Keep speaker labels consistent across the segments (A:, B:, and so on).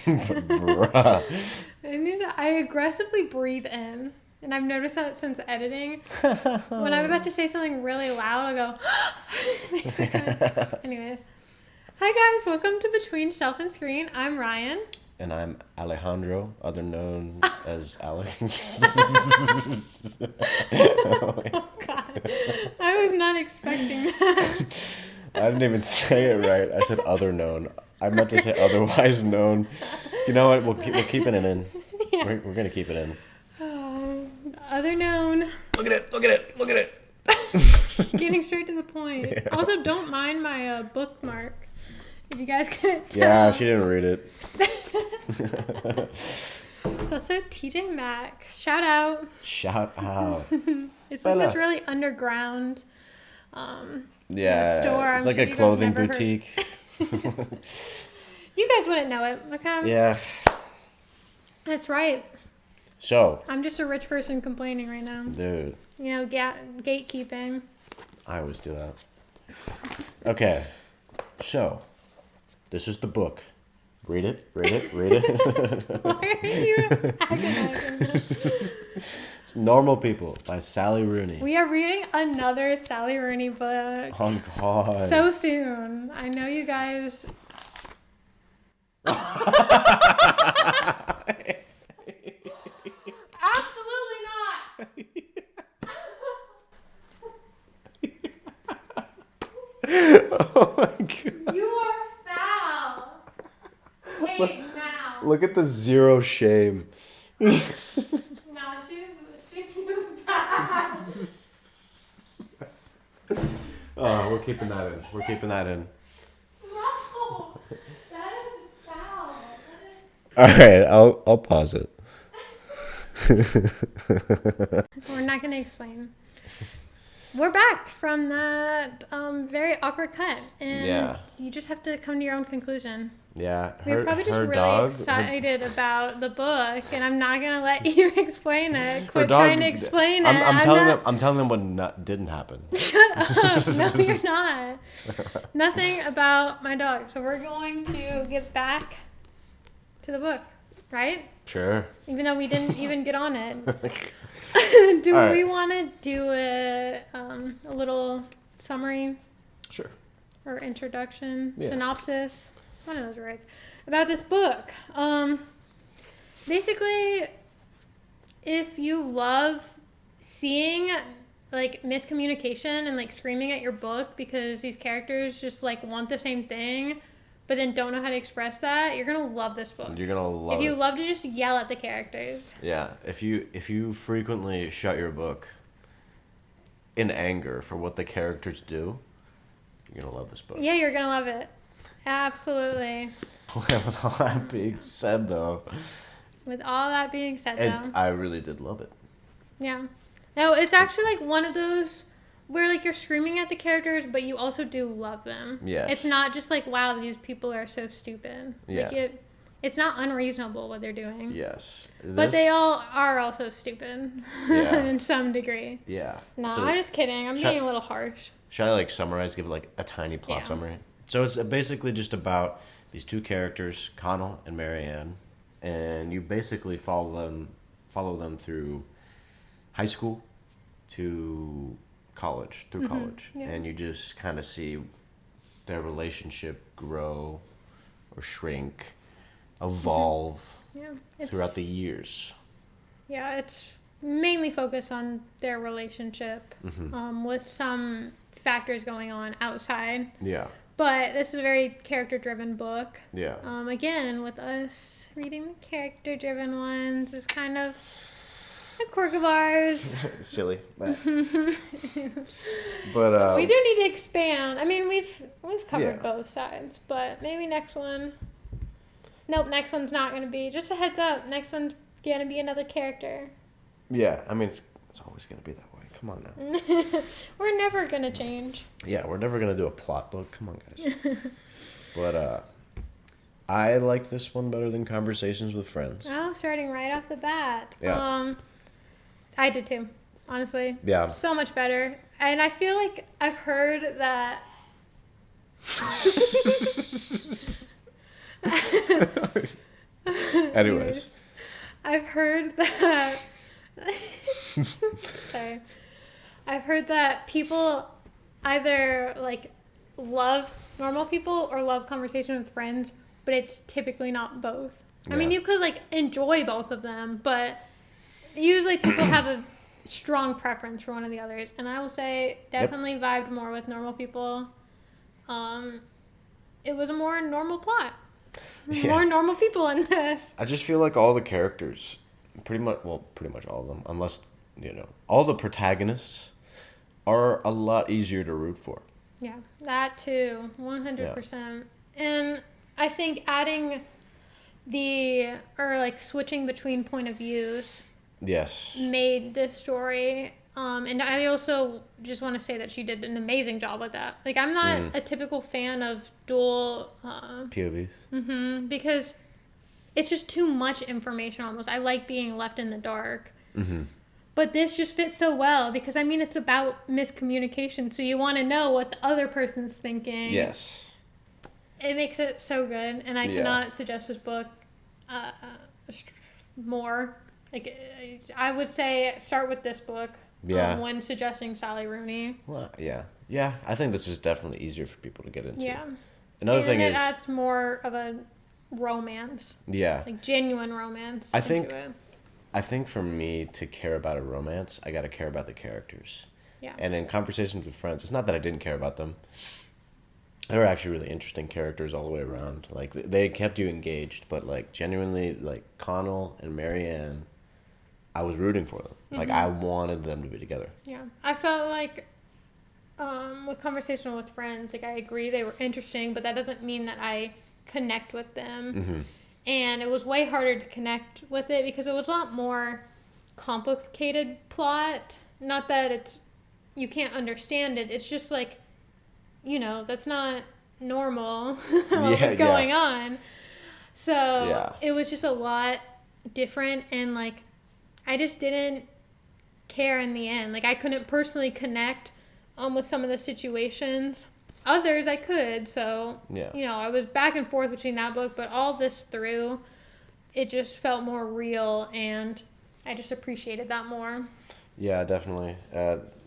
A: Bruh.
B: I aggressively breathe in. And I've noticed that since editing. When I'm about to say something really loud, I'll go, makes me kind of... Anyways. Hi guys, welcome to Between Shelf and Screen. I'm Ryan.
A: And I'm Alejandro, other known as Alex.
B: Oh God. I was not expecting that.
A: I didn't even say it right. I said other known. I meant to say otherwise known. You know what? We're keeping it in.
B: Yeah.
A: We're going to keep it in.
B: Other known.
A: Look at it. Look at it. Look at it.
B: Getting straight to the point.
A: Yeah.
B: Also, don't mind my bookmark. If you guys couldn't tell.
A: Yeah, she didn't read it.
B: It's also TJ Maxx. Shout out.
A: Shout out.
B: It's like this really underground
A: Yeah,
B: store.
A: it's
B: I'm
A: like
B: sure
A: a
B: you guys
A: clothing
B: never
A: boutique.
B: You guys wouldn't know it, okay?
A: Yeah.
B: That's right.
A: So.
B: I'm just a rich person complaining right now.
A: Dude.
B: You know, gatekeeping.
A: I always do that. Okay. So. This is the book. Read it, read it, read it.
B: Why are you agonizing?
A: It's Normal People by Sally Rooney.
B: We are reading another Sally Rooney book.
A: Oh, God.
B: So soon. I know you guys... Absolutely not!
A: Oh, my God.
B: You are foul! Hey, now.
A: Look at the zero shame.
B: No, she's bad.
A: Oh, we're keeping that in. We're keeping that in.
B: No! That is foul.
A: All right, I'll pause it.
B: We're not going to explain. We're back from that very awkward cut. And
A: Yeah.
B: you just have to come to your own conclusion.
A: Yeah,
B: We were probably just really excited about the book, and I'm not going to let you explain it. Quit trying to explain it.
A: I'm telling them what didn't happen.
B: Shut up. No, you're not. Nothing about my dog. So we're going to get back to the book, right?
A: Sure.
B: Even though we didn't even get on it. Do
A: All right.
B: we want to do a little summary
A: Sure.
B: or introduction,
A: Yeah.
B: synopsis? One of those words. About this book. Basically, if you love seeing like miscommunication and like screaming at your book because these characters just like want the same thing but then don't know how to express that, you're gonna love this book.
A: You're gonna love it.
B: If you love to just yell at the characters.
A: Yeah, if you frequently shut your book in anger for what the characters do, you're gonna love this book.
B: Yeah, you're gonna love it. Absolutely.
A: With all that being said, though,
B: With all that being said, though.
A: I really did love it.
B: Yeah. No, it's actually like one of those where like you're screaming at the characters, but you also do love them.
A: Yes.
B: It's not just like, wow, these people are so stupid.
A: Yeah.
B: Like it's not unreasonable what they're doing.
A: Yes.
B: But they all are also stupid.
A: Yeah.
B: In some degree.
A: Yeah.
B: No,
A: So
B: I'm just kidding. I'm being a little harsh.
A: should I like summarize? Give like a tiny plot summary. So it's basically just about these two characters, Connell and Marianne, and you basically follow them through high school to college,
B: Yeah.
A: and you just kind of see their relationship grow or shrink, evolve throughout the years.
B: Yeah, it's mainly focused on their relationship, with some factors going on outside.
A: Yeah.
B: But this is a very character-driven book.
A: Yeah.
B: Again, with us reading the character-driven ones is kind of a quirk of ours.
A: Silly. But
B: We do need to expand. I mean, we've covered both sides, but maybe next one. Nope, next one's not going to be. Just a heads up. Next one's going to be another character.
A: Yeah, I mean, it's always going to be that way. Come on now.
B: We're never going to change.
A: Yeah, we're never going to do a plot book. Come on, guys. But I liked this one better than Conversations with Friends.
B: Oh, starting right off the bat.
A: Yeah.
B: I did too, honestly.
A: Yeah.
B: So much better. And I feel like I've heard that...
A: Anyways.
B: I've heard that. Sorry. I've heard that people either like love normal people or love conversation with friends, but it's typically not both. I mean, you could like enjoy both of them, but usually people have a strong preference for one of the others. And I will say, definitely vibed more with normal people. It was a more normal plot. More normal people in this.
A: I just feel like all the characters, pretty much all of them, unless, all the protagonists are a lot easier to root for.
B: Yeah, that too, 100%. And I think switching between point of views.
A: Yes.
B: Made this story. And I also just want to say that she did an amazing job with that. Like, I'm not a typical fan of dual
A: POVs.
B: Because it's just too much information almost. I like being left in the dark. But this just fits so well because, I mean, it's about miscommunication. So you want to know what the other person's thinking.
A: Yes.
B: It makes it so good. And I cannot suggest this book more. Like, I would say start with this book when suggesting Rally Rooney.
A: Well, yeah. I think this is definitely easier for people to get into.
B: Yeah.
A: Another thing is,
B: it adds more of a romance.
A: Yeah.
B: Like genuine romance.
A: I think for me to care about a romance, I got to care about the characters.
B: Yeah.
A: And in conversations with friends, it's not that I didn't care about them. They were actually really interesting characters all the way around. Like, they kept you engaged, but like genuinely, like Connell and Marianne, I was rooting for them. Like, I wanted them to be together.
B: Yeah. I felt like with conversation with friends, like, I agree they were interesting, but that doesn't mean that I connect with them. And it was way harder to connect with it because it was a lot more complicated plot. Not that you can't understand it. It's just like, that's not normal what was going on. So it was just a lot different, and like, I just didn't care in the end. Like, I couldn't personally connect with some of the situations. Others I could, so, I was back and forth between that book, but all this through, it just felt more real, and I just appreciated that more.
A: Yeah, definitely.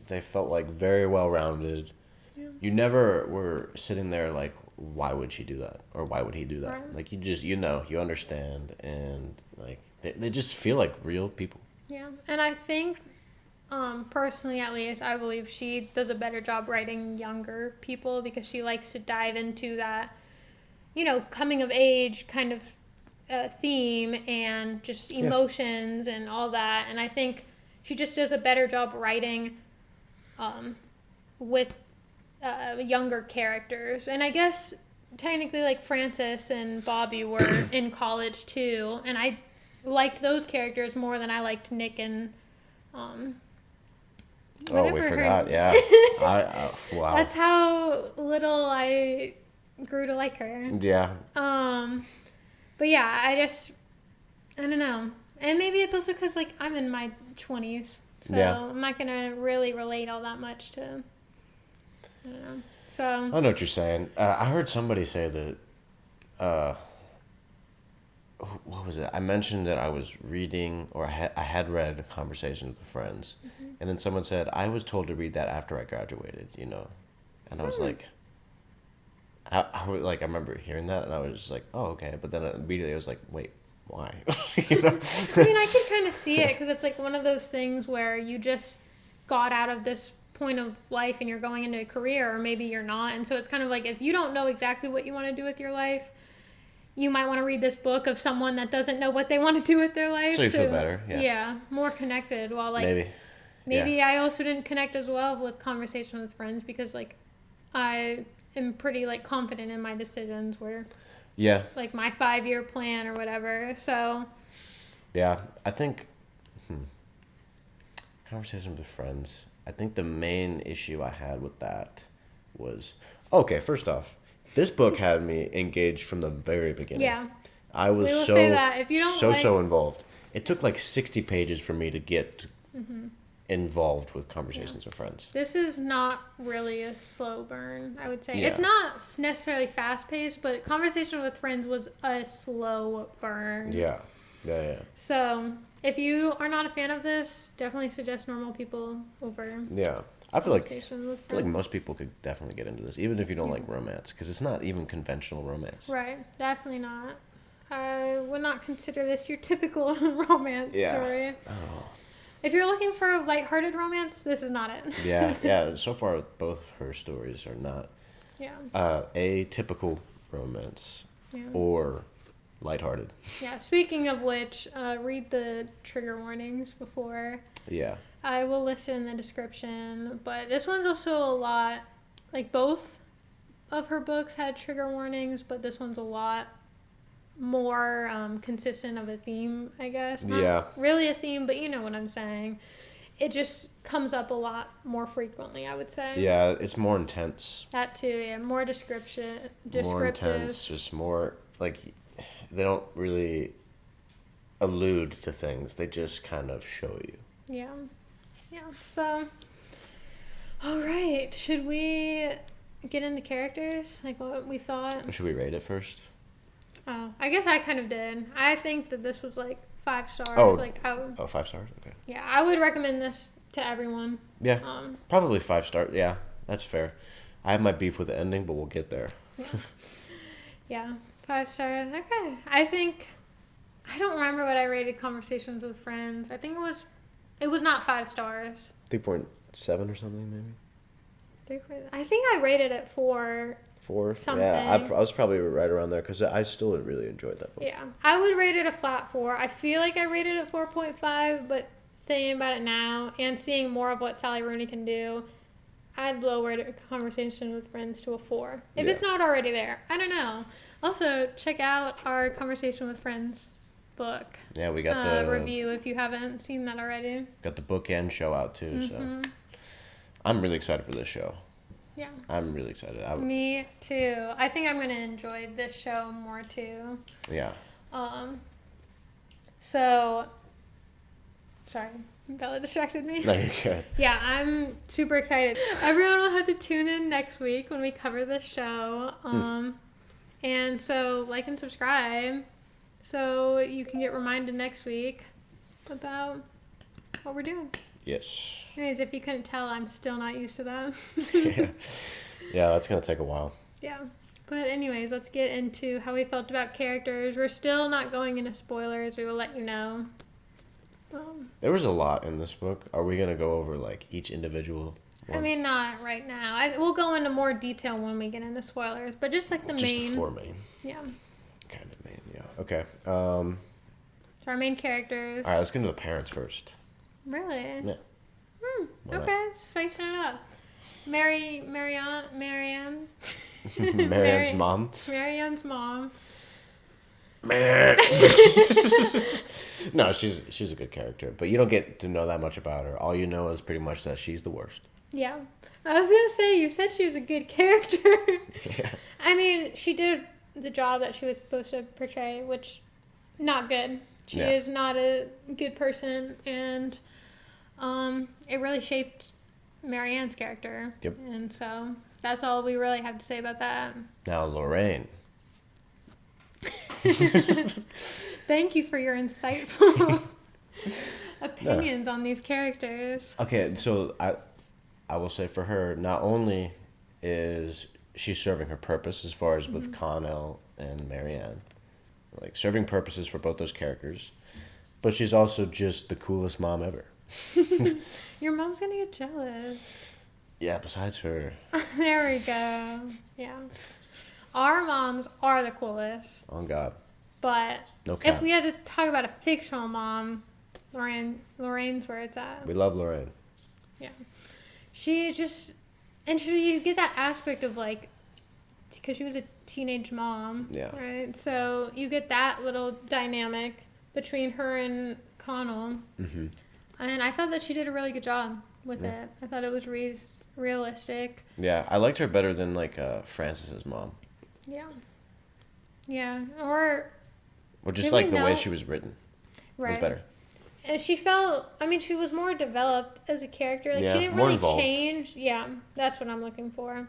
A: They felt, like, very well-rounded. Yeah. You never were sitting there like, why would she do that? Or why would he do that? Right. Like, you just, you understand, and, like, they just feel like real people.
B: Yeah, and I think, personally at least, I believe she does a better job writing younger people because she likes to dive into that, coming of age kind of theme and just emotions and all that. And I think she just does a better job writing with younger characters. And I guess technically, like, Frances and Bobby were in college too, and I liked those characters more than I liked Nick and
A: we forgot. Yeah. Wow.
B: That's how little I grew to like her.
A: Yeah.
B: But yeah, I don't know. And maybe it's also because, like, I'm in my 20s, so I'm not gonna really relate all that much to, I don't know. So
A: I know what you're saying. I heard somebody say that what was it? I mentioned that I was reading, or I had read Conversations with Friends, and then someone said, I was told to read that after I graduated, and I was like, I remember hearing that, and I was just like, oh, okay, but then immediately I was like, wait, why?
B: I mean, I can kind of see it, because it's like one of those things where you just got out of this point of life and you're going into a career, or maybe you're not, and so it's kind of like, if you don't know exactly what you want to do with your life, you might want to read this book of someone that doesn't know what they want to do with their life.
A: So you feel better,
B: yeah, more connected. While, like, maybe I also didn't connect as well with Conversation with Friends because, like, I am pretty, like, confident in my decisions where, like, my 5-year plan or whatever. So
A: yeah, I think Conversation with Friends, I think the main issue I had with that was, okay, first off, this book had me engaged from the very beginning. Yeah. I was so involved. It took like 60 pages for me to get involved with conversations with friends.
B: This is not really a slow burn, I would say.
A: Yeah.
B: It's not necessarily fast paced, but Conversation with Friends was a slow burn.
A: Yeah. Yeah.
B: So if you are not a fan of this, definitely suggest Normal People over.
A: Yeah. I feel like
B: With Friends.
A: most people could definitely get into this, even if you don't like romance, because it's not even conventional romance.
B: Right, definitely not. I would not consider this your typical romance story.
A: Oh.
B: If you're looking for a lighthearted romance, this is not it.
A: Yeah. So far, both of her stories are not atypical romance or lighthearted.
B: Yeah. Speaking of which, read the trigger warnings before.
A: Yeah.
B: I will list it in the description, but this one's also a lot, like both of her books had trigger warnings, but this one's a lot more consistent of a theme, I guess. Not really a theme, but you know what I'm saying. It just comes up a lot more frequently, I would say.
A: Yeah, it's more intense.
B: That too, yeah. More descriptive.
A: More intense, just more, like, they don't really allude to things. They just kind of show you.
B: Yeah. Yeah, so, all right. Should we get into characters? Like what we thought?
A: Should we rate it first?
B: Oh, I guess I kind of did. I think that this was like 5 stars.
A: Oh,
B: like,
A: 5 stars? Okay.
B: Yeah, I would recommend this to everyone.
A: Yeah, probably 5 stars. Yeah, that's fair. I have my beef with the ending, but we'll get there.
B: Yeah, 5 stars. Okay. I don't remember what I rated Conversations with Friends. I think it was not 5 stars.
A: 3.7 or something, maybe?
B: I think I rated it 4.
A: 4?
B: Something.
A: Yeah, I was probably right around there because I still really enjoyed that book.
B: Yeah, I would rate it a flat 4. I feel like I rated it 4.5, but thinking about it now and seeing more of what Sally Rooney can do, I'd lower Conversation with Friends to a 4. If it's not already there. I don't know. Also, check out our Conversation with Friends book.
A: Yeah, we got the
B: review if you haven't seen that already.
A: Got the book and show out too, so I'm really excited for this show.
B: Yeah.
A: I'm really excited.
B: Me too. I think I'm going to enjoy this show more too.
A: Yeah.
B: So, sorry, Bella distracted me.
A: No, you're good.
B: Yeah, I'm super excited. Everyone will have to tune in next week when we cover the show. And so like and subscribe so you can get reminded next week about what we're doing.
A: Yes.
B: Anyways, if you couldn't tell, I'm still not used to that.
A: Yeah, that's going to take a while.
B: Yeah. But anyways, let's get into how we felt about characters. We're still not going into spoilers. We will let you know.
A: There was a lot in this book. Are we going to go over like each individual one?
B: I mean, not right now. We'll go into more detail when we get into spoilers, but just like the main.
A: Just the 4 main.
B: Yeah.
A: Kind of main, yeah. Okay.
B: So our main characters.
A: All right, let's get into the parents first.
B: Really?
A: Yeah.
B: Okay, spicing it up. Marianne.
A: Marianne's mom.
B: Marianne's mom.
A: No, she's a good character, but you don't get to know that much about her. All you know is pretty much that she's the worst.
B: Yeah. I was going to say, you said she was a good character.
A: Yeah.
B: I mean, she did the job that she was supposed to portray, which, not good. She is not a good person, and it really shaped Marianne's character.
A: Yep.
B: And so, that's all we really have to say about that.
A: Now, Lorraine.
B: Thank you for your insightful opinions on these characters.
A: Okay, so I will say for her, not only is she serving her purpose as far as with Connell and Marianne, like serving purposes for both those characters, but she's also just the coolest mom ever.
B: Your mom's gonna get jealous.
A: Yeah, besides her.
B: There we go. Yeah. Our moms are the coolest.
A: Oh, God.
B: But
A: no cap.
B: If we had to talk about a fictional mom, Lorraine's where it's at.
A: We love Lorraine.
B: Yeah. She just, and you get that aspect of like, because she was a teenage mom.
A: Yeah.
B: Right? So you get that little dynamic between her and Connell. Mm-hmm. And I thought that she did a really good job with it. I thought it was realistic.
A: Yeah, I liked her better than like Frances's mom.
B: Yeah. Yeah. Or
A: just like the way she was written.
B: Right.
A: Was better.
B: And she felt, I mean, she was more developed as a character. Like,
A: Yeah,
B: she didn't
A: more
B: really
A: involved.
B: change. Yeah, that's what I'm looking for.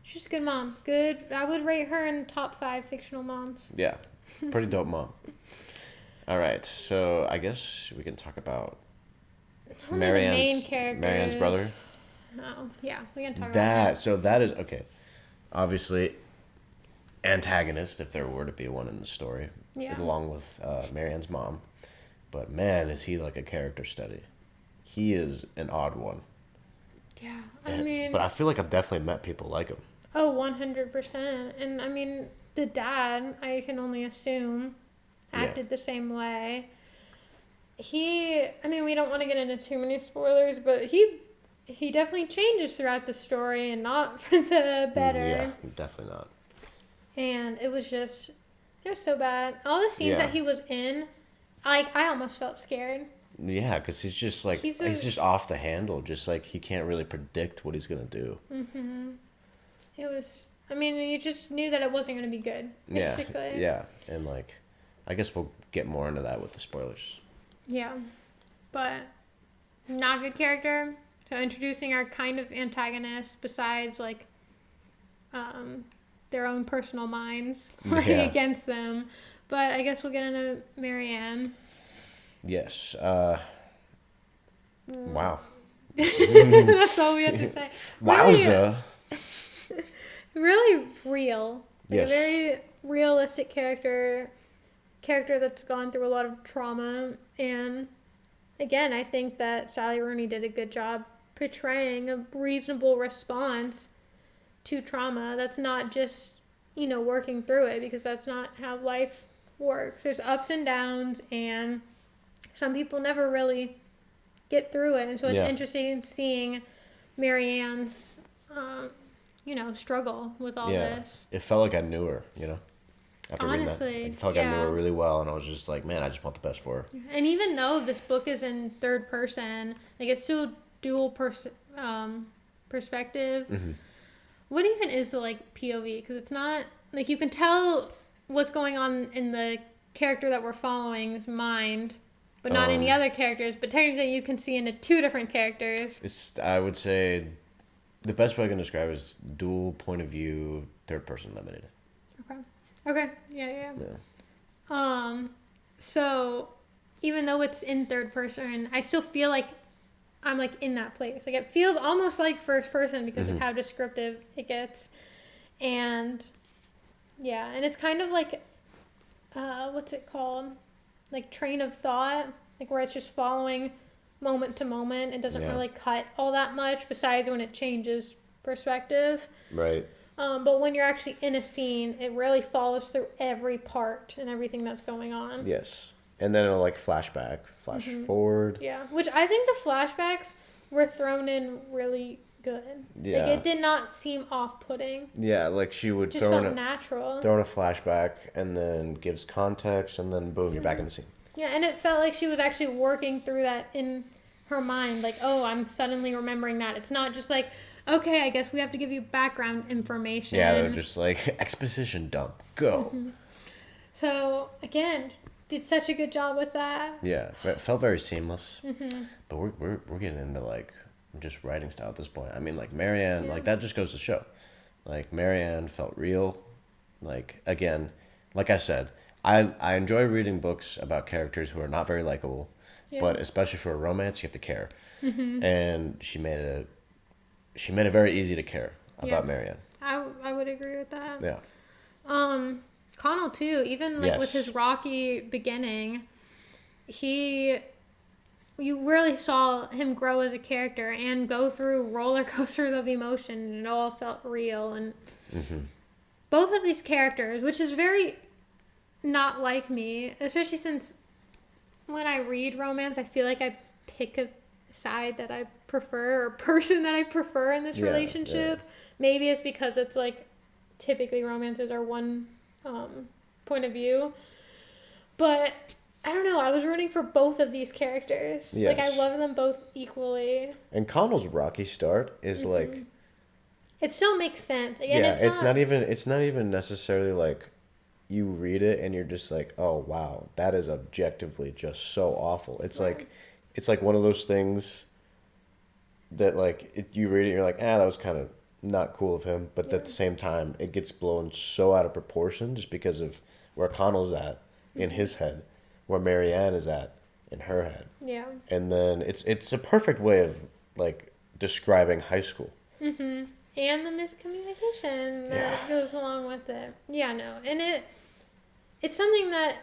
B: She's a good mom. Good. I would rate her in the top 5 fictional moms.
A: Yeah, pretty dope mom. All right, so I guess we can talk about
B: One of the main characters.
A: Marianne's brother.
B: Oh, yeah, we can talk about
A: That so that is okay. Obviously, antagonist if there were to be one in the story,
B: Yeah.
A: along with Marianne's mom. But man, is he like a character study? He is an odd one.
B: Yeah, I mean.
A: But I feel like I've definitely met people like him.
B: Oh, 100%. And I mean, the dad, I can only assume, acted the same way. I mean, we don't want to get into too many spoilers, but he definitely changes throughout the story and not for the better.
A: Yeah, definitely not.
B: And it was so bad. All the scenes that he was in, I almost felt scared.
A: Yeah, because he's just like, he's just off the handle. Just like he can't really predict what he's going to do.
B: Mm-hmm. It was, I mean, you just knew that it wasn't going to be good, basically.
A: Yeah, and like, I guess we'll get more into that with the spoilers.
B: Yeah, but not good character. So introducing our kind of antagonist besides like their own personal minds working against them. But I guess we'll get into Marianne.
A: Yes. Wow.
B: That's all we have to say.
A: Wowza.
B: Really real. Like
A: Yes.
B: a very realistic character that's gone through a lot of trauma. And again, I think that Sally Rooney did a good job portraying a reasonable response to trauma that's not just, working through it, because that's not how life works. There's ups and downs, and some people never really get through it. And so it's interesting seeing Marianne's, struggle with all this.
A: It felt like I knew her, After
B: Honestly,
A: reading that. It felt like I knew her really well, and I was just like, man, I just want the best for her.
B: And even though this book is in third person, like it's still dual perspective.
A: Mm-hmm.
B: What even is the POV? Because it's not like you can tell what's going on in the character that we're following's mind, but not any other characters. But technically, you can see into 2 different characters.
A: I would say the best way I can describe it is dual point of view, third person limited.
B: Okay. Yeah. So even though it's in third person, I still feel like I'm in that place. Like it feels almost like first person because of how descriptive it gets. And and it's kind of like what's it called? Like train of thought, like where it's just following moment to moment. It doesn't really cut all that much besides when it changes perspective.
A: Right.
B: But when you're actually in a scene, it really follows through every part and everything that's going on.
A: Yes. And then it'll flash forward.
B: Yeah, which I think the flashbacks were thrown in really good.
A: Yeah.
B: It did not seem off-putting.
A: Yeah, she would
B: Just felt natural.
A: Throw in a flashback and then gives context and then boom, you're back in the scene.
B: Yeah, and it felt like she was actually working through that in her mind. Like, oh, I'm suddenly remembering that. It's not just okay, I guess we have to give you background information.
A: Yeah, they're just exposition dump. Go.
B: Mm-hmm. So, again, did such a good job with that.
A: Yeah, it felt very seamless. Mm-hmm. But we're getting into just writing style at this point. I mean, Marianne, that just goes to show. Marianne felt real. Again, like I said, I enjoy reading books about characters who are not very likable, but especially for a romance, you have to care. Mm-hmm. And she made it very easy to care about Marianne.
B: I would agree with that.
A: Yeah.
B: Connell too, even with his rocky beginning, you really saw him grow as a character and go through roller coasters of emotion, and it all felt real. And both of these characters, which is very not like me, especially since when I read romance, I feel like I pick a side that I prefer or person that I prefer in this relationship. Yeah. Maybe it's because it's typically romances are one point of view, but I don't know, I was rooting for both of these characters.
A: Yes.
B: I love them both equally.
A: And Connell's rocky start is
B: it still makes sense. Again,
A: it's not even necessarily you read it and you're just like, oh wow, that is objectively just so awful. It's like one of those things that like you read it, you're like, that was kind of not cool of him, but at the same time, it gets blown so out of proportion just because of where Connell's at in his head, where Marianne is at in her head.
B: Yeah.
A: And then it's a perfect way of like describing high school.
B: Mm-hmm. And the miscommunication that goes along with it. Yeah, no. And it's something that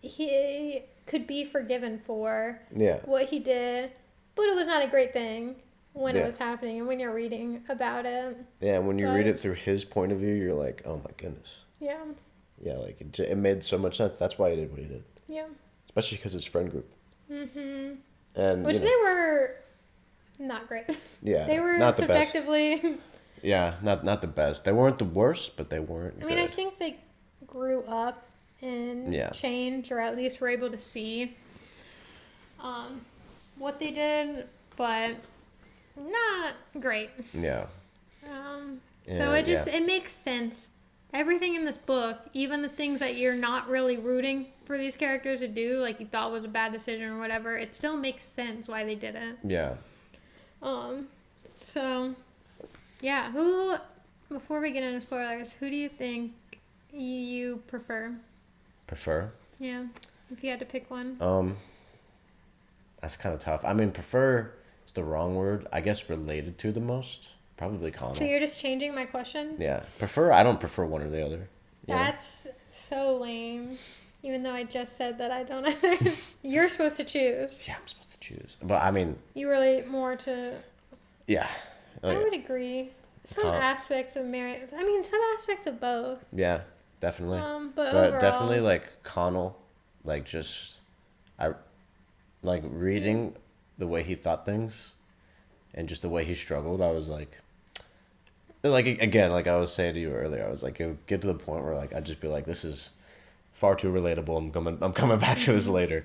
B: he could be forgiven for.
A: Yeah.
B: What he did, but it was not a great thing when it was happening and when you're reading about it.
A: Yeah, and when you read it through his point of view, you're like, oh my goodness.
B: Yeah.
A: Yeah, like it made so much sense. That's why he did what he did.
B: Yeah.
A: Especially because his friend group.
B: Mm-hmm.
A: And
B: which they were not great.
A: Yeah.
B: They were
A: not
B: subjectively.
A: The best. Yeah, not the best. They weren't the worst, but they weren't.
B: I mean, I think they grew up and changed, or at least were able to see what they did, but not great.
A: Yeah.
B: So it makes sense. Everything in this book, even the things that you're not really rooting for these characters to do, like you thought was a bad decision or whatever, it still makes sense why they did it.
A: Yeah.
B: So, yeah. Before we get into spoilers, who do you think you prefer?
A: Prefer?
B: Yeah. If you had to pick one.
A: That's kind of tough. I mean, prefer is the wrong word. I guess related to the most. Probably Connell.
B: So you're just changing my question?
A: Yeah. Prefer, I don't prefer one or the other.
B: That's so lame. Even though I just said that I don't either. You're supposed to choose.
A: Yeah, I'm supposed to choose. But I mean...
B: You relate more to...
A: Yeah.
B: I would agree. Some aspects of Mary... I mean, some aspects of both.
A: Yeah, definitely.
B: But overall,
A: definitely, like, Connell, like, just... Like, reading the way he thought things and just the way he struggled, I was like... Like, again, like I was saying to you earlier, I was like, it would get to the point where, like, I'd just be like, this is far too relatable. I'm coming back to this later.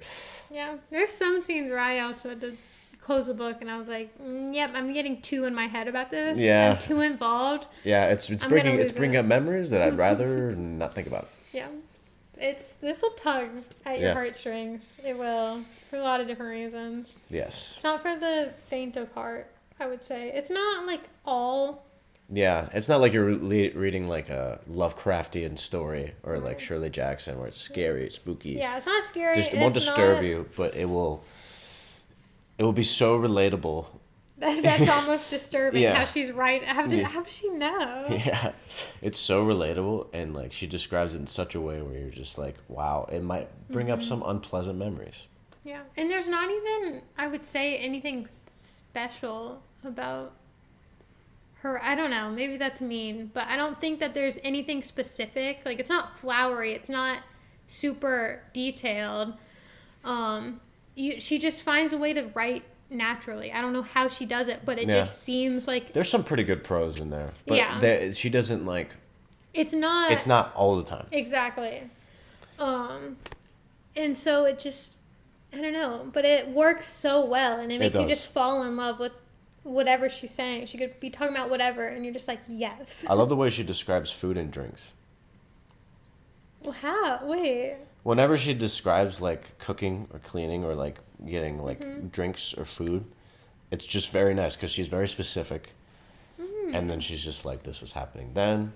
B: Yeah. There's some scenes where I also had to close the book and I was like, yep, I'm getting too in my head about this.
A: Yeah.
B: I'm too involved.
A: Yeah, it's bringing up memories that I'd rather not think about.
B: Yeah. This will tug at your heartstrings. It will, for a lot of different reasons.
A: Yes.
B: It's not for the faint of heart, I would say. It's not like all...
A: Yeah, it's not like you're reading like a Lovecraftian story or like Shirley Jackson where it's scary, spooky.
B: Yeah, it's not scary.
A: It won't disturb you, but it will be so relatable.
B: That's almost disturbing.
A: Yeah.
B: How she's right. How does she know?
A: Yeah, it's so relatable, and like she describes it in such a way where you're just like, wow, it might bring up some unpleasant memories.
B: Yeah, and there's not even, I would say, anything special about her. I don't know, maybe that's mean, but I don't think that there's anything specific. Like, it's not flowery, it's not super detailed. She just finds a way to write naturally. I don't know how she does it, but it just seems like
A: there's some pretty good prose in there. But she doesn't like... It's not all the time.
B: Exactly. And so it just, I don't know, but it works so well, and it makes you just fall in love with whatever she's saying. She could be talking about whatever, and you're just like, yes.
A: I love the way she describes food and drinks.
B: Well, how? Wait.
A: Whenever she describes like cooking or cleaning or like getting like drinks or food, it's just very nice because she's very specific. And then she's just like, this was happening then.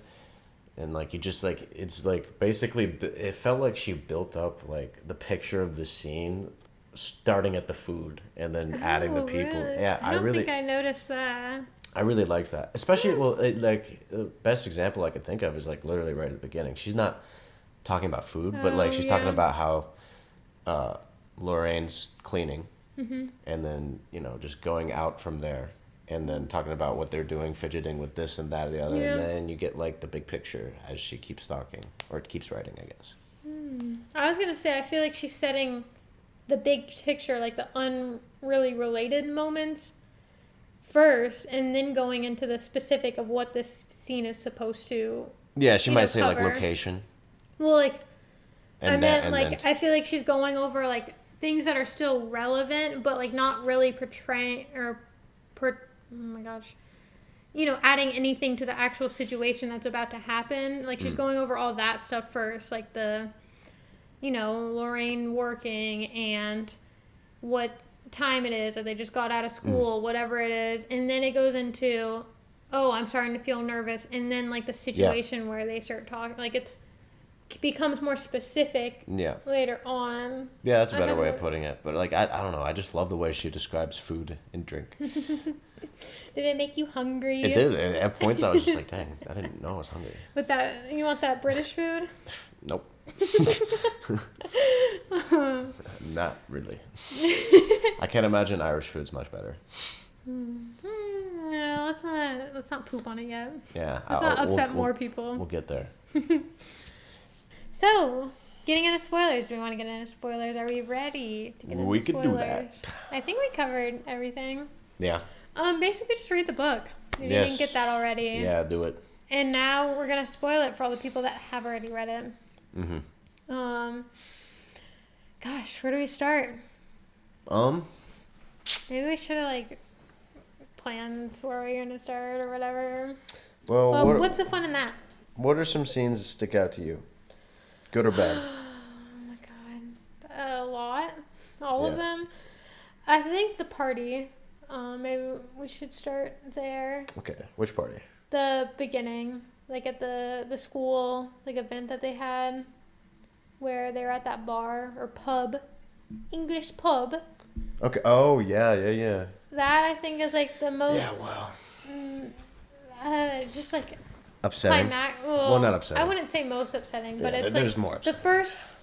A: And like, you just like, it's like basically, it felt like she built up like the picture of the scene starting at the food and then adding the people.
B: Really?
A: Yeah,
B: I don't think I noticed that.
A: I really like that. Especially, like, the best example I could think of is like literally right at the beginning. She's not talking about food, but like she's talking about how Lorraine's cleaning and then, just going out from there and then talking about what they're doing, fidgeting with this and that and the other. And then you get like the big picture as she keeps talking or keeps writing, I guess.
B: I was going to say, I feel like she's setting the big picture, like the unreally related moments first, and then going into the specific of what this scene is supposed to
A: she might say
B: cover.
A: like location.
B: Well, like, I feel like she's going over like things that are still relevant, but like not really portraying or oh my gosh, adding anything to the actual situation that's about to happen. Like, she's going over all that stuff first, like the, Lorraine working and what time it is, that they just got out of school, whatever it is. And then it goes into, oh, I'm starting to feel nervous. And then, like, the situation where they start talking, like, it becomes more specific later on.
A: Yeah, that's a better way of putting it. But, like, I don't know. I just love the way she describes food and drink.
B: Did it make you hungry?
A: It did. At points, I was just like, dang, I didn't know I was hungry.
B: With that, you want that British food?
A: Nope. Not really. I can't imagine Irish food's much better.
B: Yeah, let's not poop on it yet.
A: Yeah.
B: Let's not upset more people.
A: We'll get there.
B: So, getting into spoilers. Do we want to get into spoilers? Are we ready to get into spoilers? We could do that. I think we covered everything.
A: Yeah.
B: Basically just read the book. If you didn't get that already.
A: Yeah, do it.
B: And now we're gonna spoil it for all the people that have already read it. Gosh, where do we start? Maybe we should have planned where we're gonna start or whatever.
A: Well,
B: what's the fun in that?
A: What are some scenes that stick out to you? Good or bad?
B: Oh my god, a lot. All of them. I think the party. Maybe we should start there.
A: Okay, which party?
B: The beginning, like at the school event that they had, where they were at that bar or pub, English pub.
A: Okay. Oh yeah.
B: That I think is the most.
A: Yeah. Wow.
B: Just
A: upsetting. Well, not upsetting.
B: I wouldn't say most upsetting, but it's
A: there's more upsetting.
B: The first,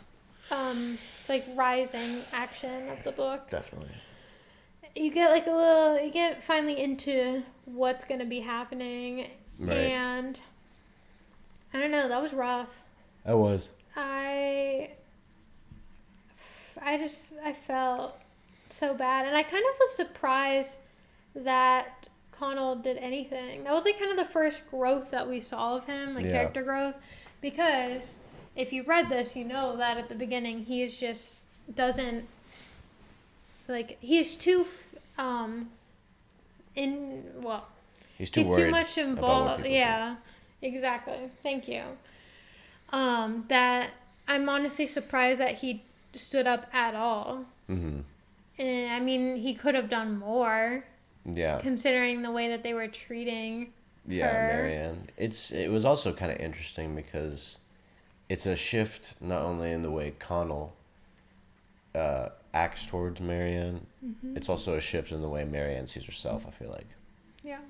B: rising action of the book.
A: Definitely.
B: You get you get finally into what's gonna be happening,
A: right.
B: And I don't know. That was rough.
A: That was.
B: I felt so bad, and I kind of was surprised that Connell did anything. That was kind of the first growth that we saw of him, character growth, because if you've read this, you know that at the beginning he is just doesn't he's too
A: he's too
B: much involved. Yeah, exactly. Thank you. That I'm honestly surprised that he stood up at all. Mm-hmm. And I mean, he could have done more. Yeah. Considering the way that they were treating her.
A: Marianne. It was also kind of interesting because it's a shift not only in the way Connell acts towards Marianne. Mm-hmm. It's also a shift in the way Marianne sees herself, I feel like.
B: Yeah.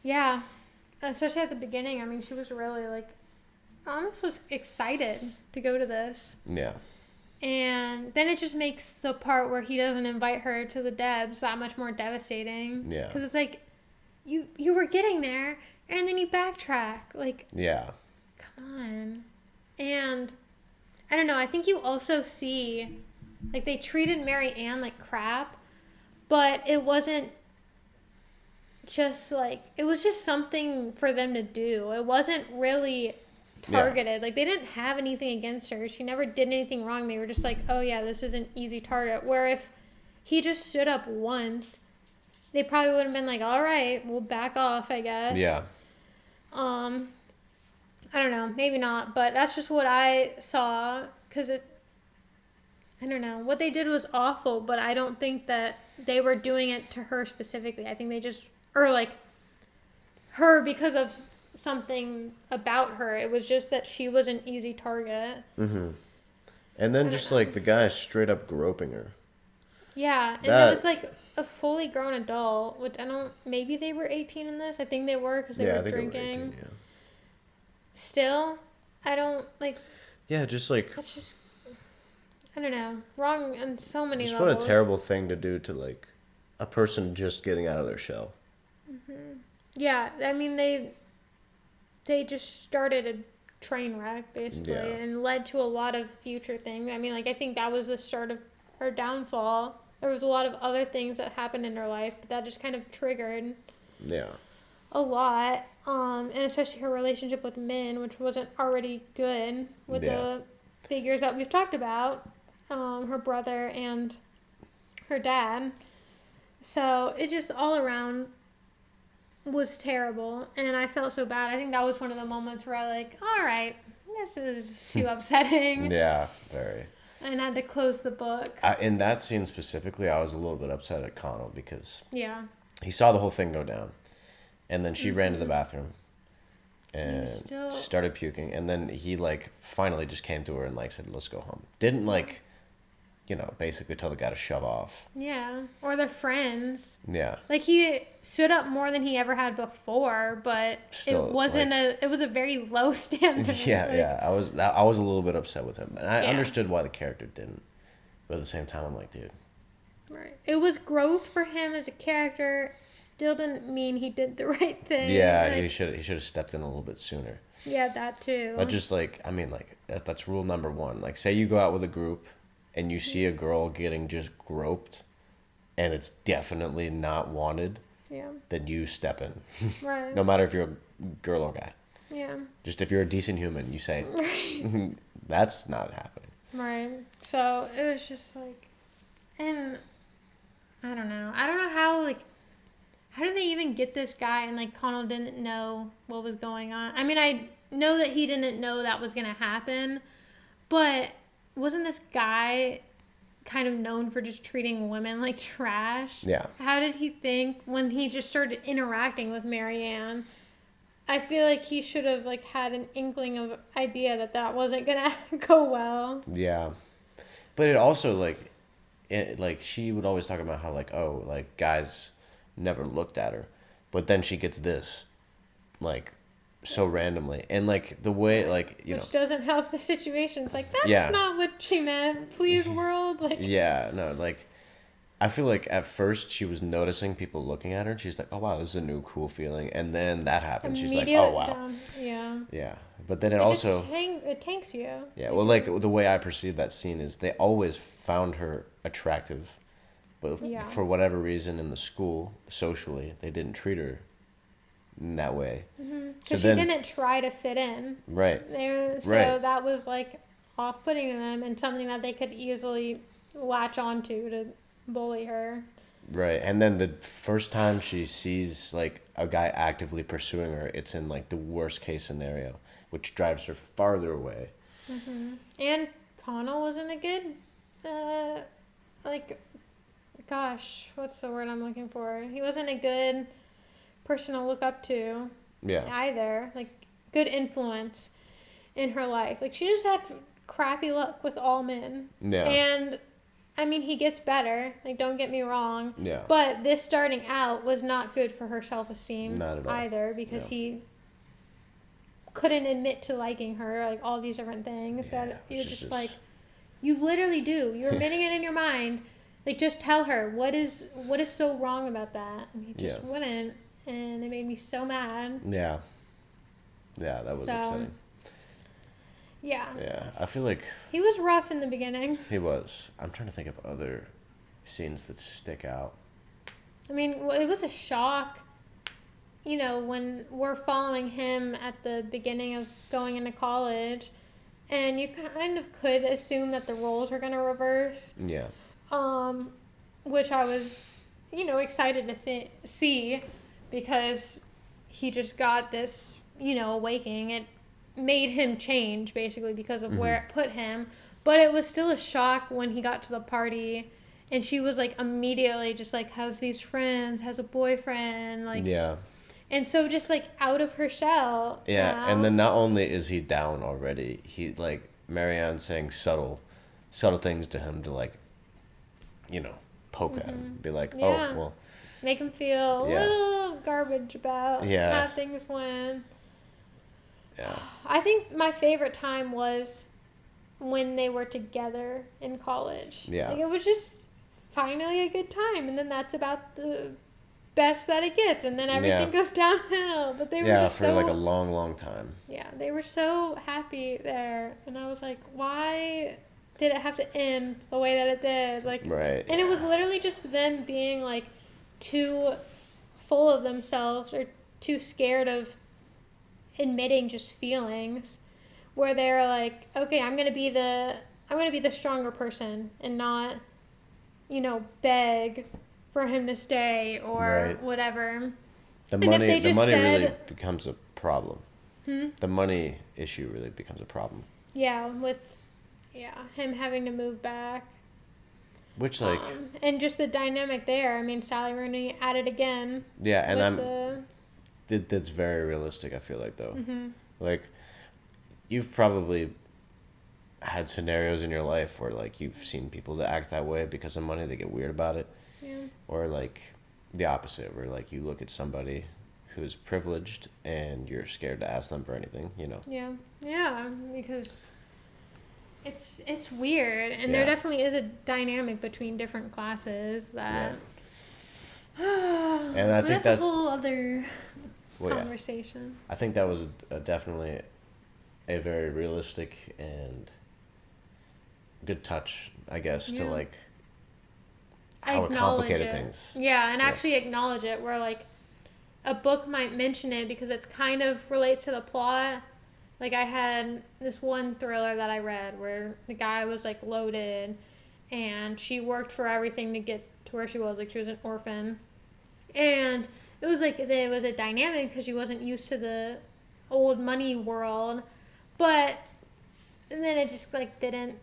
B: Yeah. Especially at the beginning. I mean, she was really almost was excited to go to this. Yeah. And then it just makes the part where he doesn't invite her to the Debs that much more devastating. Yeah. Because it's you were getting there, and then you backtrack. Yeah. Come on. And I don't know. I think you also see, they treated Mary Ann like crap, but it wasn't just it was just something for them to do. It wasn't really targeted. They didn't have anything against her. She never did anything wrong. They were just oh yeah, this is an easy target. Where if he just stood up once, they probably would have been all right, we'll back off, I guess. Yeah. I don't know, maybe not, but that's just what I saw, because I don't know, what they did was awful, but I don't think that they were doing it to her specifically. I think they just, or her because of something about her. It was just that she was an easy target. Mm-hmm. And
A: then just the guy straight up groping her.
B: Yeah, and it was a fully grown adult, which maybe they were 18 in this. I think they were because they were drinking. They were 18, yeah. Still, I don't
A: Yeah, just
B: That's just, I don't know, wrong on so many
A: just
B: levels.
A: What a terrible thing to do to a person just getting out of their shell.
B: Mm-hmm. Yeah, I mean they just started a train wreck basically, and led to a lot of future things. I mean, I think that was the start of her downfall. There was a lot of other things that happened in her life, but that just kind of triggered a lot. And especially her relationship with Min, which wasn't already good with the figures that we've talked about, her brother and her dad. So it just all around was terrible, and I felt so bad. I think that was one of the moments where I like, all right, this is too upsetting.
A: Yeah, very.
B: And I had to close the book.
A: In that scene specifically, I was a little bit upset at Connell because
B: Yeah.
A: he saw the whole thing go down, and then she ran to the bathroom and started puking, and then he like finally just came to her and like said, "Let's go home." Didn't like, basically tell the guy to shove off.
B: Yeah. Or their friends.
A: Yeah.
B: Like, he stood up more than he ever had before, but
A: Still,
B: it wasn't it was a very low standard.
A: Yeah,
B: like,
A: yeah. I was a little bit upset with him, and I
B: Yeah.
A: understood why the character didn't, but at the same time, I'm like, dude.
B: Right. It was growth for him as a character. Still didn't mean he did the right thing.
A: Yeah,
B: like,
A: he should have stepped in a little bit sooner.
B: Yeah, that too.
A: But just like, I mean, like that's rule number one. Like, say you go out with a group, and you see a girl getting just groped, and it's definitely not wanted.
B: Yeah.
A: Then you step in.
B: Right.
A: No matter if you're a girl or guy.
B: Yeah.
A: Just if you're a decent human, you say, that's not happening.
B: Right. So it was just like, and I don't know. I don't know how did they even get this guy, and like Connell didn't know what was going on. I mean, I know that he didn't know that was going to happen, but wasn't this guy kind of known for just treating women like trash?
A: Yeah.
B: How did he think when he just started interacting with Marianne? I feel like he should have like had an inkling of idea that wasn't gonna go well.
A: Yeah, but it also she would always talk about how like guys never looked at her, but then she gets this, like, so randomly, and like the way
B: Which doesn't help the situation. It's like, that's not what she meant. Please, world. Like,
A: yeah, no, like, I feel like at first she was noticing people looking at her, and she's like, oh wow, this is a new cool feeling, and then that happens. She's like, oh wow. Yeah, but then it also
B: it tanks you.
A: Yeah, well, like the way I perceive that scene is they always found her attractive, but for whatever reason in the school, socially, they didn't treat her in that way.
B: Because she didn't try to fit in.
A: Right.
B: That was like off-putting to them, and something that they could easily latch onto to bully her.
A: Right, and then the first time she sees like a guy actively pursuing her, it's in like the worst case scenario, which drives her farther away.
B: And Connell wasn't a good, what's the word I'm looking for? He wasn't a good person to look up to.
A: Yeah.
B: Either. Like, good influence in her life. Like, she just had crappy luck with all men.
A: Yeah.
B: And, I mean, he gets better. Like, don't get me wrong.
A: Yeah.
B: But this starting out was not good for her self-esteem.
A: Not at all.
B: Either, because he couldn't admit to liking her, like, all these different things.
A: Yeah,
B: that you're just like, you literally do. You're admitting it in your mind. Like, just tell her, what is so wrong about that? And he just wouldn't. And it made me so mad.
A: Yeah. Yeah, that was upsetting.
B: Yeah.
A: Yeah, I feel like
B: he was rough in the beginning.
A: He was. I'm trying to think of other scenes that stick out.
B: I mean, it was a shock, when we're following him at the beginning of going into college, and you kind of could assume that the roles were going to reverse.
A: Yeah.
B: Which I was, excited to see, because he just got this, awakening. It made him change, basically, because of where it put him. But it was still a shock when he got to the party, and she was, like, immediately just, like, has these friends, has a boyfriend, like...
A: Yeah.
B: And so just, like, out of her shell.
A: Yeah, and then not only is he down already, he, like, Marianne saying subtle things to him to, like, poke at him. Be like, oh, well...
B: Make him feel a little garbage about how things went.
A: Yeah.
B: I think my favorite time was when they were together in college.
A: Yeah.
B: Like, it was just finally a good time, and then that's about the best that it gets, and then everything goes downhill. But they were just
A: for like a long, long time.
B: Yeah, they were so happy there, and I was like, why did it have to end the way that it did? Like,
A: right.
B: And it was literally just them being like too full of themselves or too scared of admitting just feelings, where they're like, okay, I'm gonna be the stronger person and not, beg for him to stay or whatever.
A: The
B: And if
A: money
B: they
A: the
B: just
A: money really
B: said-
A: becomes a problem. The money issue really becomes a problem.
B: Yeah, with him having to move back.
A: Which like
B: And just the dynamic there. I mean, Sally Rooney at it again.
A: yeah, and
B: with
A: that's very realistic, I feel like, though.
B: Mm-hmm.
A: Like, you've probably had scenarios in your life where, like, you've seen people that act that way because of money, they get weird about it.
B: Yeah.
A: Or, like, the opposite, where, like, you look at somebody who's privileged and you're scared to ask them for anything, you know?
B: Yeah. Yeah, because it's weird. And
A: Yeah.
B: there definitely is a dynamic between different classes that...
A: And I think
B: that's a whole other
A: well,
B: conversation.
A: I think that was definitely a very realistic and good touch, I guess, to, like, how it complicated things.
B: Yeah, and actually acknowledge it, where, like, a book might mention it because it's kind of relates to the plot. Like, I had this one thriller that I read where the guy was, like, loaded, and she worked for everything to get to where she was. Like, she was an orphan. And it was, like, there was a dynamic because she wasn't used to the old money world. But and then it just, like, didn't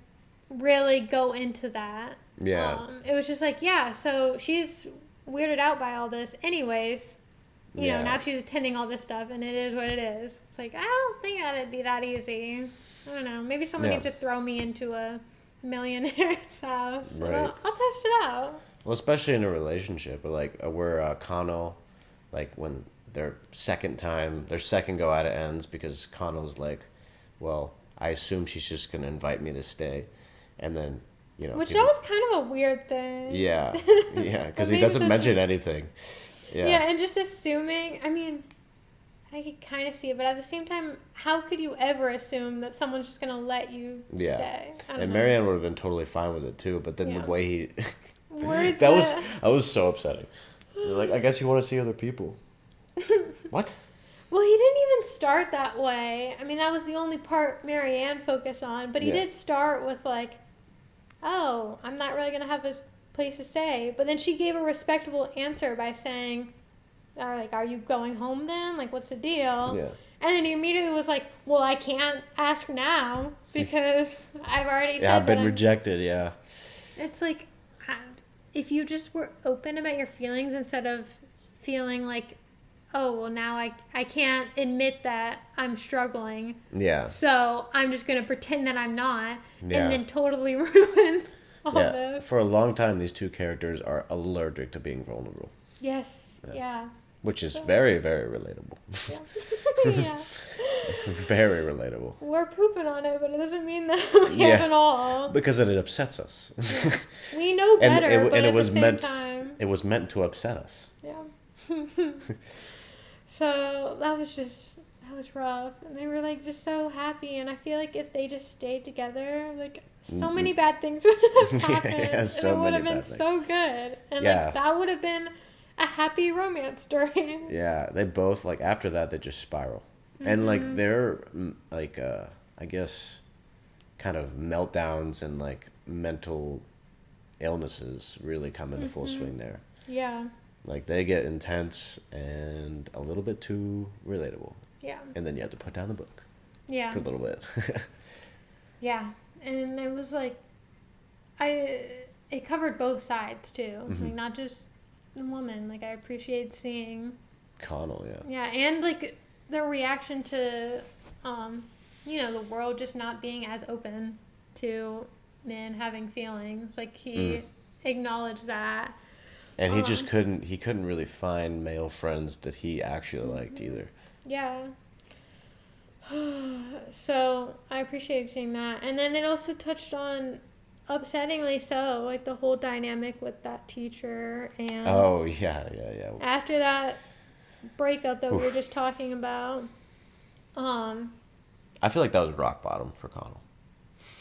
B: really go into that.
A: Yeah.
B: It was just like, yeah, so she's weirded out by all this anyways. You know, now she's attending all this stuff, and it is what it is. It's like, I don't think that'd be that easy. I don't know. Maybe someone needs to throw me into a millionaire's house.
A: Right.
B: I'll test it out.
A: Well, especially in a relationship, like where Connell, like when their second go at it ends because Connell's like, well, I assume she's just gonna invite me to stay, and then
B: which that was kind of a weird thing.
A: Yeah, because he doesn't mention anything.
B: Yeah, and just assuming. I mean, I could kind of see it, but at the same time, how could you ever assume that someone's just gonna let you stay?
A: And Marianne would have been totally fine with it too, but then the way he
B: Words
A: that was so upsetting. Like, I guess you want to see other people. What?
B: Well, he didn't even start that way. I mean, that was the only part Marianne focused on, but he did start with like, oh, I'm not really gonna have a place to stay. But then she gave a respectable answer by saying, or like, are you going home then? Like, what's the deal?
A: Yeah.
B: And then he immediately was like, well, I can't ask now because I've already said
A: I've been rejected,
B: It's like, if you just were open about your feelings instead of feeling like, oh, well, now I can't admit that I'm struggling. Yeah. So I'm just going to pretend that I'm not and then totally ruin all this.
A: For a long time, these two characters are allergic to being vulnerable.
B: Yes. Yeah.
A: Which is very, very relatable.
B: Yeah.
A: Very relatable.
B: We're pooping on it, but it doesn't mean that we haven't all.
A: Because it upsets us.
B: We know better, but
A: it
B: at
A: was
B: the same
A: meant,
B: time.
A: It was meant to upset us.
B: Yeah. So that was rough. And they were like just so happy. And I feel like if they just stayed together, like so many bad things would have happened. And it would have been so good. And like that would have been a happy romance story.
A: Yeah, they both, like, after that, they just spiral. And, like, their, like, I guess, kind of meltdowns and, like, mental illnesses really come into full swing there. Yeah. Like, they get intense and a little bit too relatable. Yeah. And then you have to put down the book. Yeah. For a little bit.
B: Yeah. And it was, like, it covered both sides, too. Like, not just the woman. Like, I appreciate seeing
A: Connell,
B: yeah, and like the reaction to the world just not being as open to men having feelings. Like, he acknowledged that,
A: and he just couldn't really find male friends that he actually liked either.
B: Yeah. So I appreciate seeing that. And then it also touched on, upsettingly so, like the whole dynamic with that teacher. And after that breakup that we were just talking about,
A: I feel like that was rock bottom for Connell.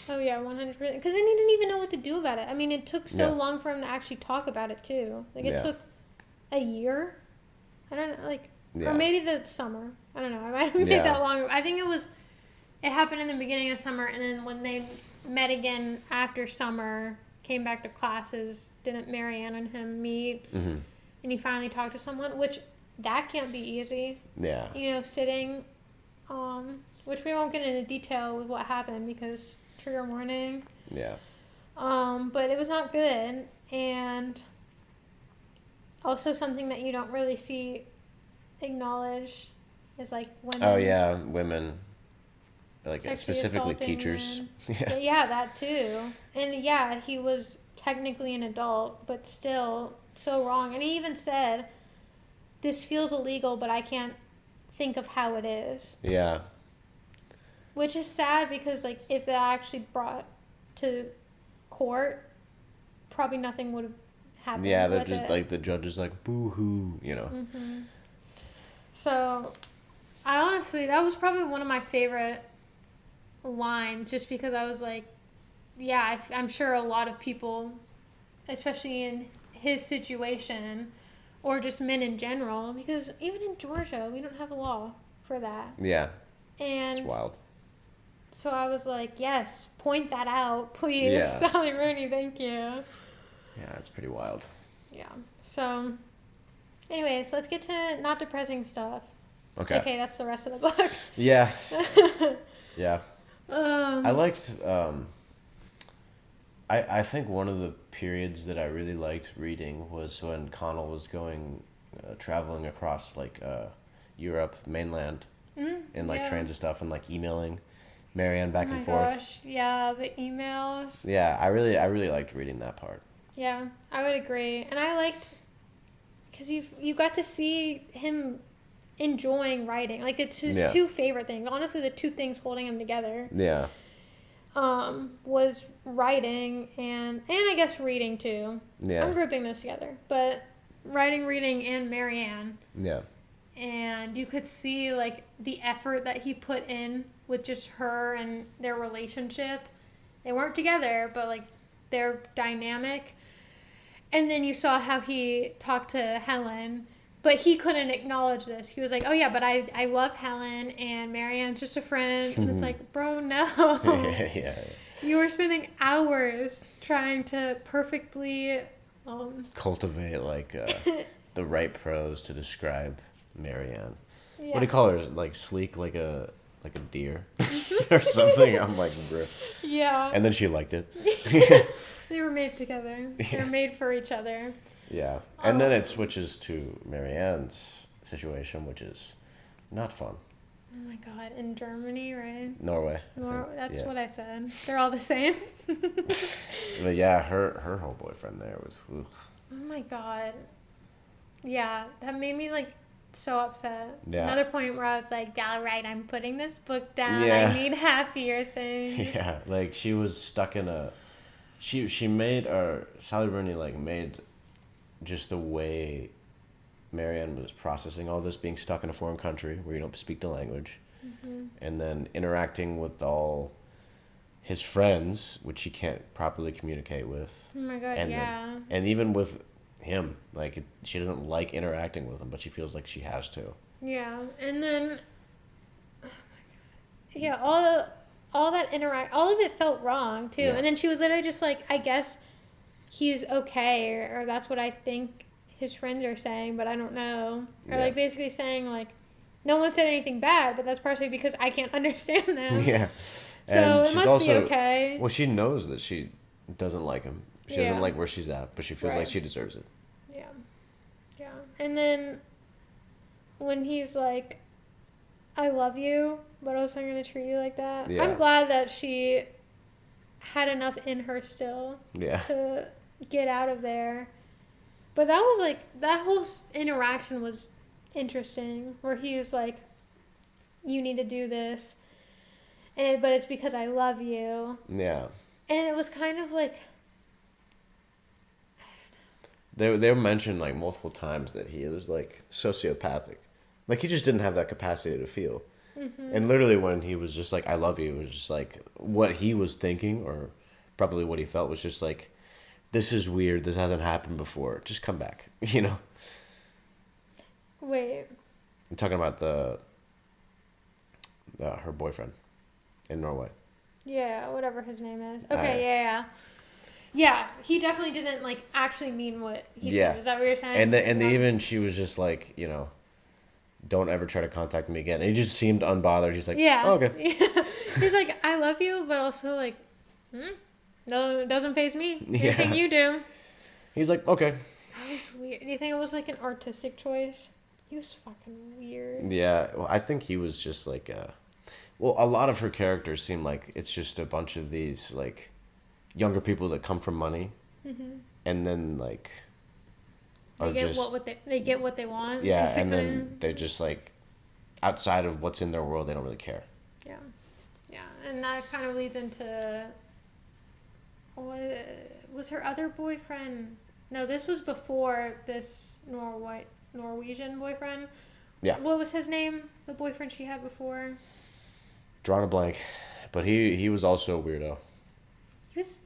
B: Oh yeah, 100%. Because then he didn't even know what to do about it. I mean, it took so long for him to actually talk about it too. Like, it took a year. I don't know, like, or maybe the summer. I don't know. I might have made that long. I think it happened in the beginning of summer, and then when they met again after summer, came back to classes, didn't Marianne and him meet, and he finally talked to someone, which that can't be easy.
A: Yeah.
B: You know, sitting, which we won't get into detail with what happened because trigger warning.
A: Yeah.
B: But it was not good, and also something that you don't really see acknowledged is like women.
A: Oh yeah, women. Like
B: Sexually
A: specifically
B: assaulting
A: teachers.
B: men.
A: Yeah.
B: Yeah, that too. And yeah, he was technically an adult, but still so wrong. And he even said, "This feels illegal, but I can't think of how it is."
A: Yeah.
B: Which is sad because like if that actually brought to court, probably nothing would have happened.
A: Yeah, they're
B: with
A: just
B: it.
A: like the judge is like boo hoo, you know.
B: Mm-hmm. So, I honestly that was probably one of my favorite lines, just because I was like, yeah, I'm sure a lot of people, especially in his situation, or just men in general, because even in Georgia we don't have a law for that.
A: Yeah.
B: And
A: It's wild.
B: so I was like, yes, point that out, please,
A: Yeah.
B: Sally Rooney, thank you.
A: Yeah, it's pretty wild.
B: Yeah. So, anyways, let's get to not depressing stuff.
A: Okay.
B: Okay, that's the rest of the book.
A: Yeah. Yeah. I liked. I think one of the periods that I really liked reading was when Connell was going traveling across like Europe mainland in like
B: yeah.
A: trains and stuff, and like emailing Marianne back
B: Oh
A: and
B: my
A: forth.
B: gosh, yeah, the emails.
A: Yeah, I really liked reading that part.
B: Yeah, I would agree, and I liked because you got to see him enjoying writing. Like it's his two favorite things. Honestly, the two things holding him together.
A: Yeah.
B: Was writing and I guess reading too.
A: Yeah.
B: I'm grouping this together, but writing, reading, and Marianne.
A: Yeah.
B: And you could see like the effort that he put in with just her and their relationship. They weren't together, but like their dynamic. And then you saw how he talked to Helen, but he couldn't acknowledge this. He was like, oh yeah, but I love Helen and Marianne's just a friend. And it's like, bro, no.
A: Yeah.
B: You were spending hours trying to perfectly
A: cultivate like the right prose to describe Marianne.
B: yeah.
A: What do you call her? Like sleek, like a deer or something. I'm like, bro.
B: Yeah.
A: And then she liked it.
B: They were made together. They were made for each other.
A: Yeah. And then it switches to Marianne's situation, which is not fun.
B: Oh my god, in Germany, right?
A: Norway.
B: That's what I said. They're all the same.
A: But yeah, her whole boyfriend there was. Ugh.
B: Oh my god. Yeah, that made me like so upset.
A: Yeah.
B: Another point where I was like, all right, I'm putting this book down.
A: Yeah.
B: I need happier things.
A: Yeah, like she was stuck in a. She made Sally Rooney like made, just the way Marianne was processing all this, being stuck in a foreign country where you don't speak the language, and then interacting with all his friends, which she can't properly communicate with.
B: Oh my god,
A: and
B: yeah.
A: then, and even with him, like she doesn't like interacting with him, but she feels like she has to.
B: Yeah, and then, oh my god, yeah, all that all of it felt wrong too.
A: Yeah.
B: And then she was literally just like, I guess he's okay, or that's what I think his friends are saying, but I don't know. Or like basically saying like, no one said anything bad, but that's partially because I can't understand them.
A: Yeah.
B: So
A: And
B: it must be okay.
A: Well, she knows that she doesn't like him. She doesn't like where she's at, but she feels like she deserves it.
B: Yeah. Yeah. And then when he's like, I love you, but also I'm going to treat you like that.
A: Yeah.
B: I'm glad that she had enough in her still to get out of there. But that was like, that whole interaction was interesting, where he was like, you need to do this, but it's because I love you.
A: Yeah.
B: And it was kind of like,
A: They mentioned like multiple times that he was like sociopathic. Like he just didn't have that capacity to feel. Mm-hmm. And literally when he was just like, I love you, it was just like what he was thinking, or probably what he felt, was just like, this is weird. This hasn't happened before. Just come back, you know?
B: Wait.
A: I'm talking about her boyfriend in Norway.
B: Yeah, whatever his name is. Okay, yeah. Yeah, he definitely didn't like actually mean what he said. Is that what you're saying?
A: And even she was just like, you know, don't ever try to contact me again. And he just seemed unbothered. He's like,
B: Yeah.
A: oh, okay.
B: Yeah. He's like, I love you, but also like, no, it doesn't faze me. Anything you do.
A: He's like, okay.
B: That was weird. Do you think it was like an artistic choice? He was fucking weird.
A: Yeah, well, I think he was just like, well, a lot of her characters seem like it's just a bunch of these like younger people that come from money, and then like
B: they get what they want.
A: Yeah,
B: basically.
A: and then they're just like outside of what's in their world, they don't really care.
B: Yeah, yeah, and that kind of leads into what was her other boyfriend? No, this was before this Norwegian boyfriend.
A: Yeah.
B: What was his name? The boyfriend she had before.
A: Drawing a blank, but he was also a weirdo.
B: He was.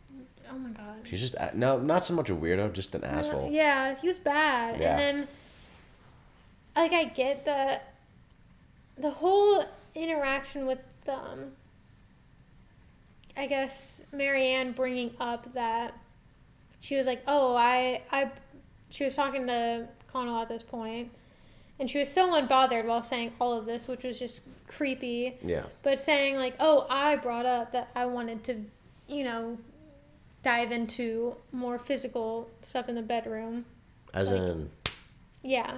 B: Oh my god.
A: He's just no, not so much a weirdo, just an asshole.
B: Yeah, he was bad.
A: Yeah.
B: And then, like, I get the whole interaction with I guess Marianne bringing up that she was like, oh, she was talking to Connell at this point, and she was so unbothered while saying all of this, which was just creepy.
A: Yeah.
B: But saying like, oh, I brought up that I wanted to, dive into more physical stuff in the bedroom.
A: As
B: like,
A: in.
B: Yeah.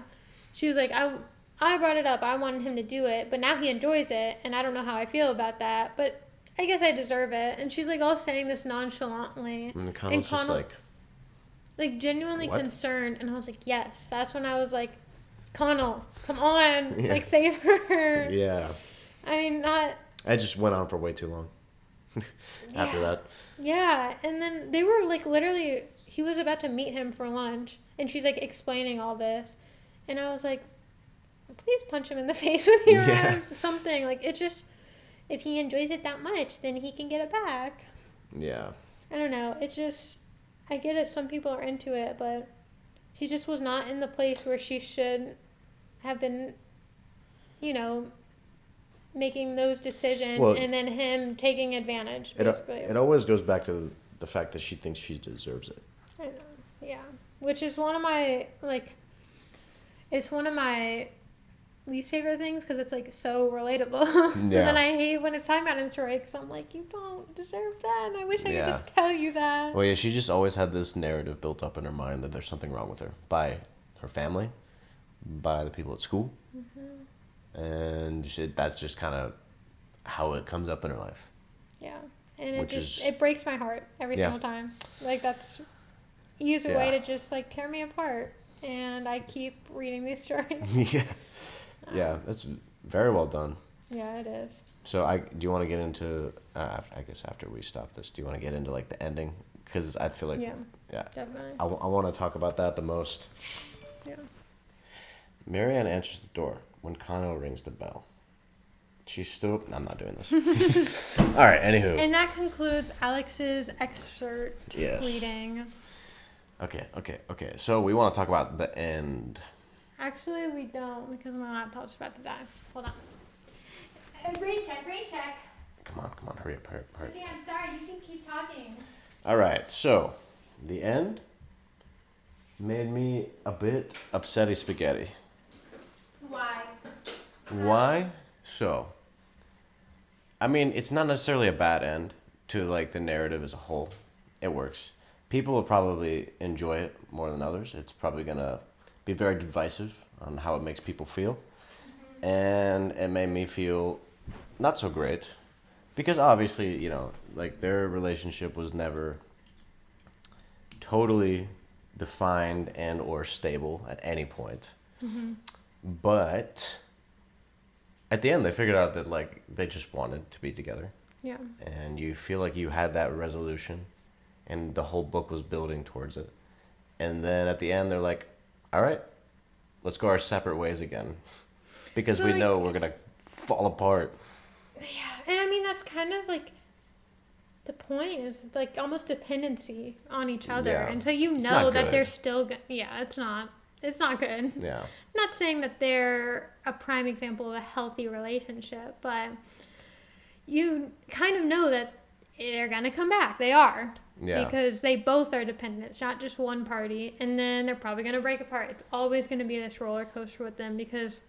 B: She was like, I brought it up. I wanted him to do it, but now he enjoys it, and I don't know how I feel about that, but I guess I deserve it. And she's like all saying this nonchalantly.
A: And Connell's just
B: like genuinely
A: what?
B: Concerned, and I was like, yes. That's when I was like, Connell, come on, yeah. Like save her.
A: Yeah.
B: I mean, not.
A: I just went on for way too long. After that.
B: Yeah, and then they were like literally. He was about to meet him for lunch, and she's like explaining all this, and I was like, please punch him in the face when he arrives. Something like it just. If he enjoys it that much, then he can get it back.
A: Yeah.
B: I don't know. It just. I get it. Some people are into it, but she just was not in the place where she should have been, making those decisions, and then him taking advantage, basically.
A: It always goes back to the fact that she thinks she deserves it.
B: I know. Yeah. Which is one of my, it's one of my least favorite things because it's, so relatable. So then I hate when it's talking about in story because I'm like, you don't deserve that, and I wish I could just tell you that.
A: Well, yeah, she just always had this narrative built up in her mind that there's something wrong with her by her family, by the people at school, and that's just kind of how it comes up in her life.
B: Yeah, and it breaks my heart every single time. That's easy way to just tear me apart, and I keep reading these stories.
A: Yeah, that's very well done.
B: Yeah, it is.
A: So do you want to get into? I guess after we stop this, do you want to get into the ending? Because I feel like
B: definitely.
A: I want to talk about that the most.
B: Yeah.
A: Marianne answers the door when Connell rings the bell. She's still. I'm not doing this. All right. Anywho.
B: And that concludes Alex's excerpt reading.
A: Okay. So we want to talk about the end.
B: Actually, we don't because my laptop's about to die. Hold on. Brain check.
A: Come on, hurry up.
B: Okay, I'm sorry. You can keep talking.
A: All right, so the end made me a bit upsetty spaghetti. Why? So, I mean, it's not necessarily a bad end to the narrative as a whole. It works. People will probably enjoy it more than others. It's probably gonna be very divisive on how it makes people feel. And it made me feel not so great because obviously, their relationship was never totally defined and or stable at any point. But at the end, they figured out that they just wanted to be together.
B: Yeah. And
A: you feel like you had that resolution and the whole book was building towards it. And then at the end, they're like, all right, let's go our separate ways again. Because we know we're going to fall apart.
B: Yeah. And I mean, that's kind of the point is almost dependency on each other.
A: Yeah.
B: And so that they're still, it's not good.
A: Yeah.
B: I'm not saying that they're a prime example of a healthy relationship, but you kind of know that they're going to come back. They are.
A: Yeah.
B: Because they both are dependent. It's not just one party. And then they're probably going to break apart. It's always going to be this roller coaster with them because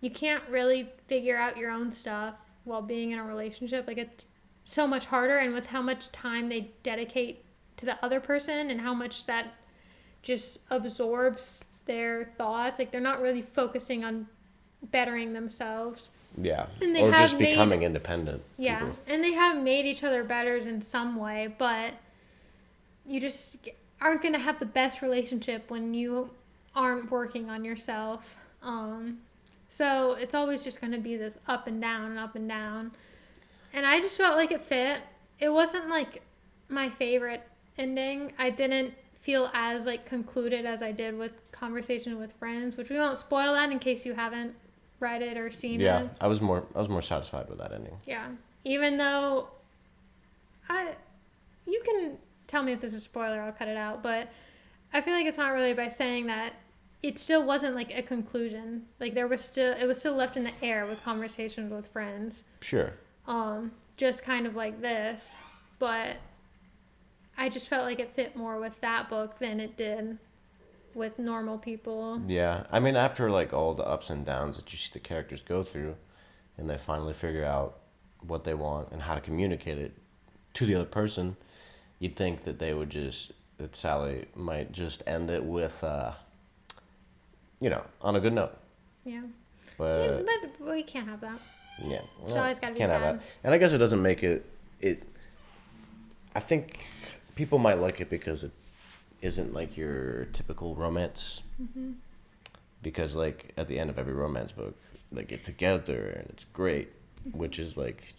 B: you can't really figure out your own stuff while being in a relationship. Like, it's so much harder, and with how much time they dedicate to the other person and how much that just absorbs their thoughts. Like, they're not really focusing on bettering themselves.
A: Yeah.
B: And they
A: Or
B: have
A: just becoming independent.
B: Yeah.
A: People.
B: And they have made each other better in some way, but you just aren't going to have the best relationship when you aren't working on yourself. So it's always just going to be this up and down and up and down. And I just felt like it fit. It wasn't like my favorite ending. I didn't feel as like concluded as I did with Conversation with Friends, which we won't spoil that in case you haven't read it or seen it.
A: Yeah, I was more satisfied with that ending.
B: Yeah. Even though you can tell me if this is a spoiler, I'll cut it out, but I feel like it's not really by saying that it still wasn't like a conclusion. Like it was still left in the air with Conversations with Friends.
A: Sure.
B: Just kind of like this, but I just felt like it fit more with that book than it did with Normal People.
A: Yeah, I mean, after like all the ups and downs that you see the characters go through, and they finally figure out what they want and how to communicate it to the other person, you'd think that that Sally might just end it with, on a good note.
B: Yeah.
A: But
B: we can't have that.
A: Yeah.
B: It's always got to be
A: can't
B: sad.
A: have that. And I guess it doesn't make it. I think people might like it because it isn't like your typical romance.
B: Mm-hmm.
A: Because like at the end of every romance book, they get together and it's great, which is like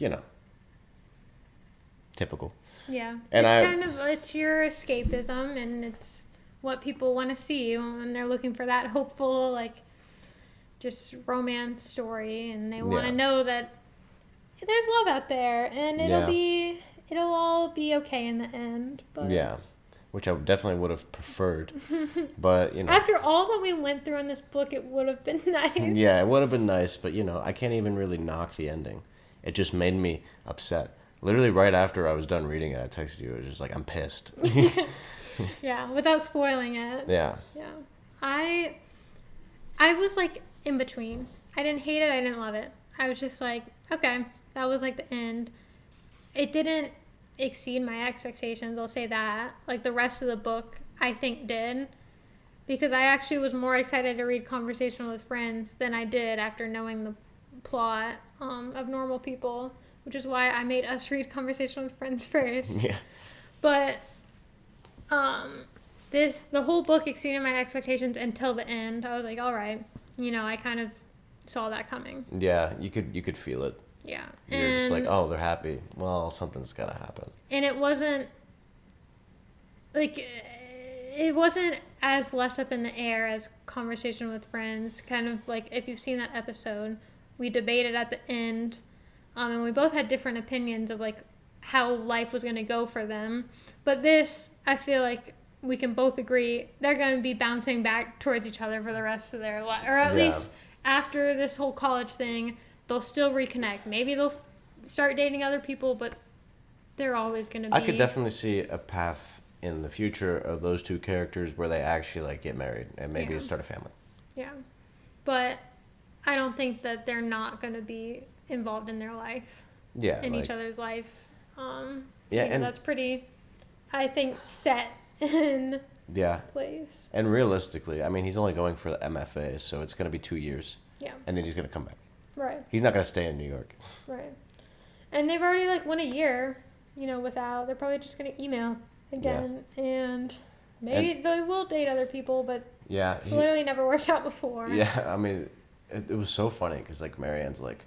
A: typical.
B: Yeah,
A: and
B: it's your escapism, and it's what people want to see when they're looking for that hopeful like just romance story, and they want to know that there's love out there, and it'll all be okay in the end. But
A: yeah, which I definitely would have preferred, but
B: after all that we went through in this book, it would have been nice.
A: Yeah, it would have been nice, but I can't even really knock the ending. It just made me upset. Literally right after I was done reading it, I texted you. It was just like, I'm pissed.
B: Yeah, without spoiling it.
A: Yeah.
B: Yeah. I was like in between. I didn't hate it. I didn't love it. I was just like, okay, that was like the end. It didn't exceed my expectations. I'll say that. Like the rest of the book, I think did. Because I actually was more excited to read Conversation with Friends than I did after knowing the plot of Normal People. Which is why I made us read Conversation with Friends first.
A: Yeah.
B: But the whole book exceeded my expectations until the end. I was like, all right, I kind of saw that coming.
A: Yeah, you could feel it.
B: Yeah.
A: You're just like, oh, they're happy. Well, something's gotta happen.
B: And it wasn't as left up in the air as Conversation with Friends. Kind of like if you've seen that episode, we debated at the end. And we both had different opinions of like how life was going to go for them. But this, I feel like we can both agree they're going to be bouncing back towards each other for the rest of their life. Or at least after this whole college thing, they'll still reconnect. Maybe they'll start dating other people, but they're always going to be...
A: I could definitely see a path in the future of those two characters where they actually like get married and maybe start a family.
B: Yeah. But I don't think that they're not going to be involved in their life, in each other's life. And that's pretty, I think, set in place.
A: And realistically, I mean, he's only going for the MFA, so it's going to be 2 years.
B: Yeah. And
A: then he's going to come back.
B: Right.
A: He's not going to stay in New York.
B: Right. And they've already went a year, without. They're probably just going to email again, and maybe they will date other people, but it's literally never worked out before.
A: Yeah, I mean, it was so funny because Marianne's like,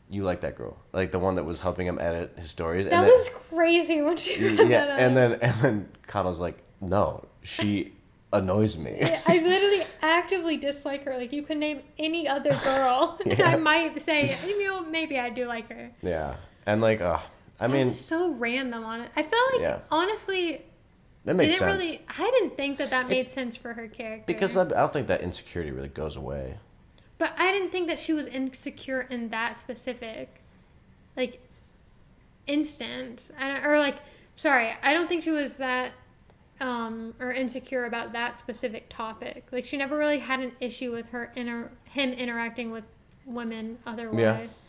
A: you like that girl, like the one that was helping him edit his stories.
B: That was crazy when she brought that up.
A: and then Connell's like, no, she annoys me.
B: I literally actively dislike her. Like, you can name any other girl, and I might say, maybe I do like her.
A: Yeah, and I mean,
B: was so random on it. I felt like honestly,
A: that makes sense.
B: I didn't think that made sense for her character
A: because I don't think that insecurity really goes away.
B: But I didn't think that she was insecure in that specific, instance. I don't think she was that, or insecure about that specific topic. Like, she never really had an issue with him interacting with women otherwise.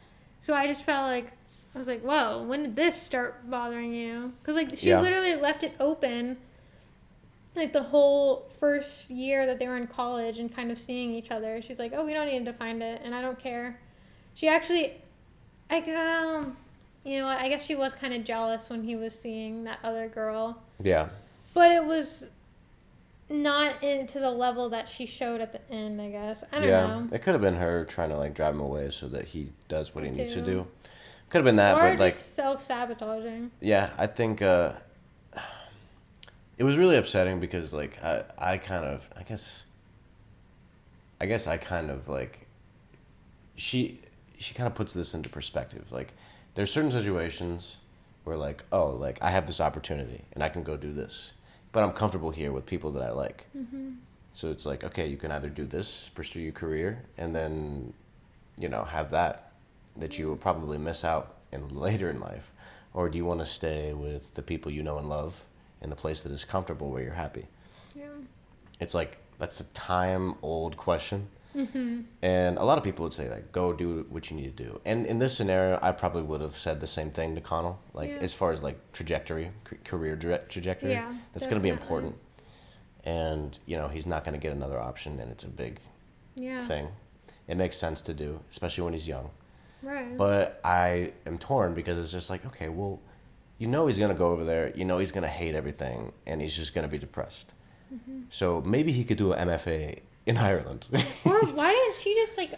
B: So I just felt like, I was like, whoa, when did this start bothering you? Because, like, she literally left it open, like, the whole first year that they were in college and kind of seeing each other. She's like, oh, we don't need to find it, and I don't care. She actually, like, you know what, I guess she was kind of jealous when he was seeing that other girl.
A: Yeah.
B: But it was not into the level that she showed at the end, I guess. I don't know.
A: It could have been her trying to, like, drive him away so that he does what he needs to do. Could have been that,
B: or
A: but, like...
B: just self-sabotaging.
A: Yeah, I think, it was really upsetting because, like, I guess I kind of, like... She kind of puts this into perspective. Like, there's certain situations where, like, oh, like, I have this opportunity and I can go do this. But I'm comfortable here with people that I like. Mm-hmm. So it's like, okay, you can either do this, pursue your career, and then, you know, have that you will probably miss out later in life. Or do you want to stay with the people you know and love in the place that is comfortable where you're happy?
B: Yeah.
A: It's like, that's a time-old question.
B: Mm-hmm.
A: And a lot of people would say, like, go do what you need to do. And in this scenario, I probably would have said the same thing to Connell. Like, as far as, like, trajectory, career trajectory, that's going to be important. And, you know, he's not going to get another option, and it's a big thing. It makes sense to do, especially when he's young.
B: Right.
A: But I am torn because it's just like, okay, well, you know he's going to go over there. You know he's going to hate everything, and he's just going to be depressed. Mm-hmm. So maybe he could do an MFA in Ireland.
B: Or why didn't she just, like,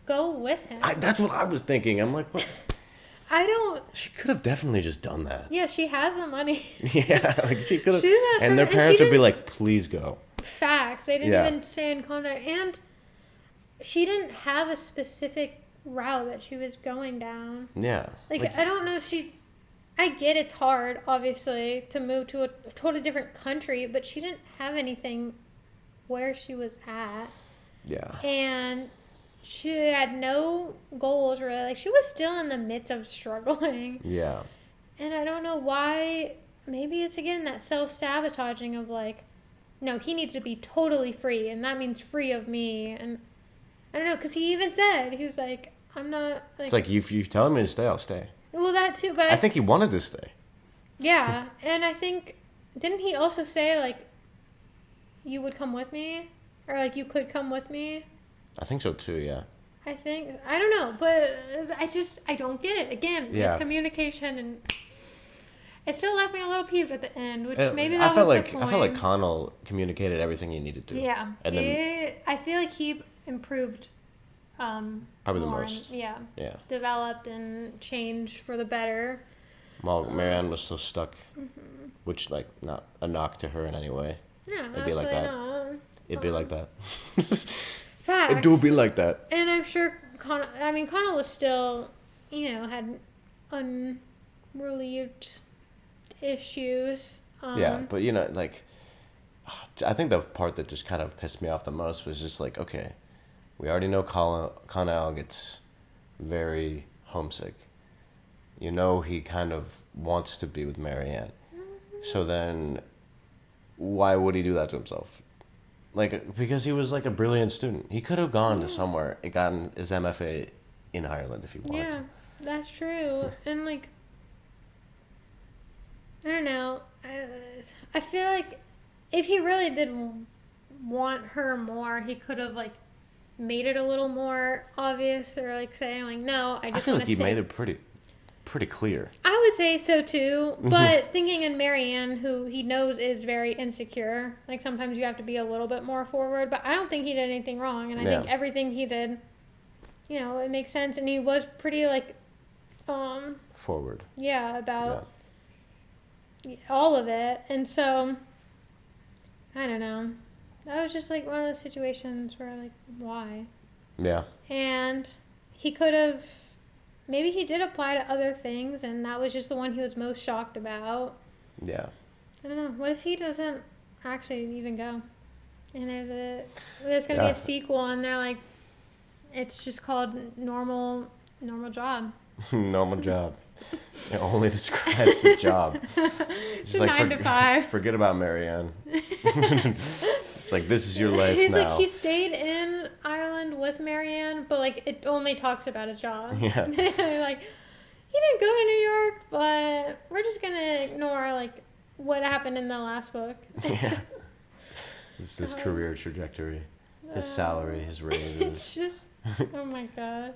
B: go with him?
A: That's what I was thinking. I'm like, what? She could have definitely just done that.
B: Yeah, she has the money.
A: Yeah, like she could have. And their parents would be like, please go.
B: Facts. They didn't even stay in contact. And she didn't have a specific route that she was going down.
A: Yeah.
B: Like, I don't know if I get it's hard, obviously, to move to a totally different country, but she didn't have anything where she was at.
A: Yeah.
B: And she had no goals, really. Like, she was still in the midst of struggling.
A: Yeah.
B: And I don't know why. Maybe it's, again, that self-sabotaging of, like, no, he needs to be totally free, and that means free of me. And I don't know, because he even said, he was like, I'm not... Like,
A: it's like, if you tell me to stay, I'll stay.
B: Well, that too, but
A: I think he wanted to stay.
B: Yeah, and I think... Didn't he also say, like, you would come with me? Or, like, you could come with me?
A: I think so, too, yeah.
B: I don't know, but I don't get it. Again, miscommunication, and it still left me a little peeved at the end, which maybe that was the point.
A: I felt like Connell communicated everything he needed to.
B: Yeah. And then, I feel like he improved
A: probably the most.
B: Yeah. Developed and changed for the better.
A: While Marianne was still stuck, which, like, not a knock to her in any way.
B: Yeah,
A: It'd be like that.
B: Not.
A: It'd be like that.
B: Facts.
A: It do be like that.
B: And I'm sure Connell was still, had unrelieved issues.
A: Yeah, but, like, I think the part that just kind of pissed me off the most was just like, okay, we already know Connell gets very homesick. He kind of wants to be with Marianne. So then, why would he do that to himself? Like, because he was, like, a brilliant student. He could have gone to somewhere and gotten his MFA in Ireland if he wanted to.
B: Yeah, that's true. And, like, I don't know. I feel like if he really did want her more, he could have, like, made it a little more obvious, or, like, saying, like, no, I
A: feel like he made it pretty clear.
B: I would say so too, but thinking in Marianne, who he knows is very insecure, like, sometimes you have to be a little bit more forward, but I don't think he did anything wrong, and I think everything he did, it makes sense, and he was pretty, like,
A: forward.
B: Yeah, about all of it, and so, I don't know. That was just, like, one of those situations where, like, why?
A: Yeah.
B: And he could have... Maybe he did apply to other things, and that was just the one he was most shocked about.
A: Yeah.
B: I don't know. What if he doesn't actually even go? And there's going to be a sequel, and they're like, it's just called Normal Job.
A: Normal Job. It only describes the job.
B: Just like 9 to 5.
A: Forget about Marianne. It's like, this is your life
B: He's
A: now.
B: like, he stayed in Ireland with Marianne, but like it only talks about his job.
A: Yeah.
B: Like, he didn't go to New York, but we're just gonna ignore like what happened in the last book.
A: Yeah. This is his career trajectory, his salary, his raises.
B: It's just, oh my gosh.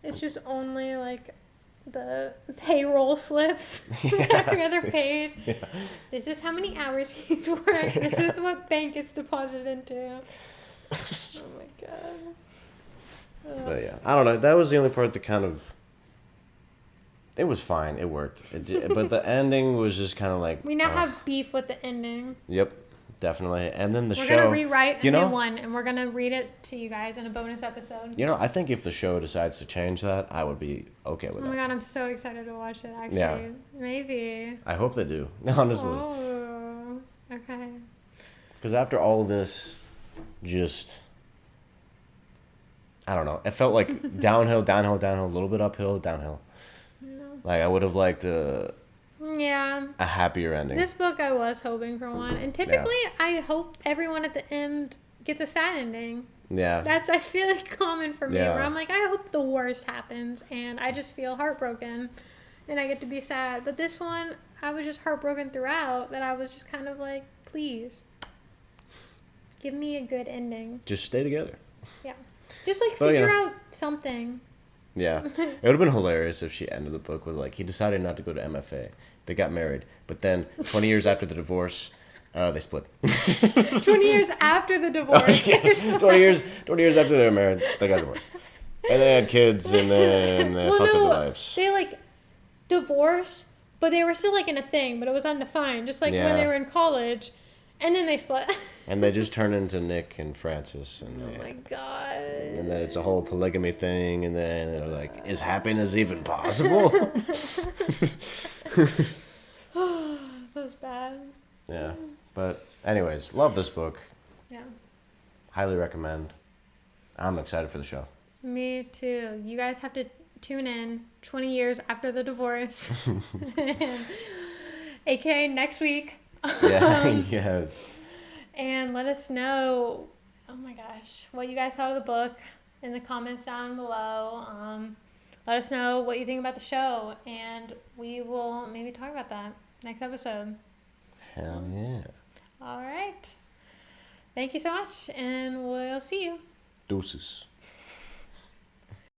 B: It's just only like the payroll slips every other page. Yeah. This is how many hours he's worked. This is what bank it's deposited into. Oh my god.
A: But yeah, I don't know. That was the only part that kind of. It was fine. It worked. But the ending was just kind of like.
B: We now have beef with the ending.
A: Yep, definitely. And then the
B: we're
A: show.
B: We're gonna rewrite a new one, and we're gonna read it to you guys in a bonus episode.
A: You know, I think if the show decides to change that, I would be okay with it.
B: Oh my god, I'm so excited to watch it. Actually,
A: yeah.
B: Maybe.
A: I hope they do. Honestly.
B: Oh, okay.
A: Because after all this, just. I don't know. It felt like downhill, downhill, downhill, a little bit uphill, downhill. Like, I would have liked a happier ending.
B: This book, I was hoping for one. And typically, I hope everyone at the end gets a sad ending.
A: Yeah.
B: That's, I feel like, common for me. Where I'm like, I hope the worst happens. And I just feel heartbroken. And I get to be sad. But this one, I was just heartbroken throughout. That I was just kind of like, please. Give me a good ending.
A: Just stay together.
B: Yeah. Just, like, figure out something.
A: Yeah. It would have been hilarious if she ended the book with, like, he decided not to go to MFA. They got married. But then, 20 years after the divorce, they split.
B: 20 years after the divorce.
A: 20 years after they were married, they got divorced. And they had kids, and then they fucked up their lives.
B: They, like, divorced, but they were still, like, in a thing, but it was undefined. Just like when they were in college. And then they split.
A: And they just turn into Nick and Francis. And
B: oh my god.
A: And then it's a whole polygamy thing. And then they're like, is happiness even possible?
B: That's bad.
A: Yeah. But anyways, love this book.
B: Yeah.
A: Highly recommend. I'm excited for the show.
B: Me too. You guys have to tune in 20 years after the divorce. AKA next week.
A: Yeah, yes.
B: And let us know, oh my gosh, what you guys thought of the book in the comments down below. Let us know what you think about the show, and we will maybe talk about that next episode.
A: Hell yeah.
B: All right. Thank you so much, and we'll see you.
A: Deuces.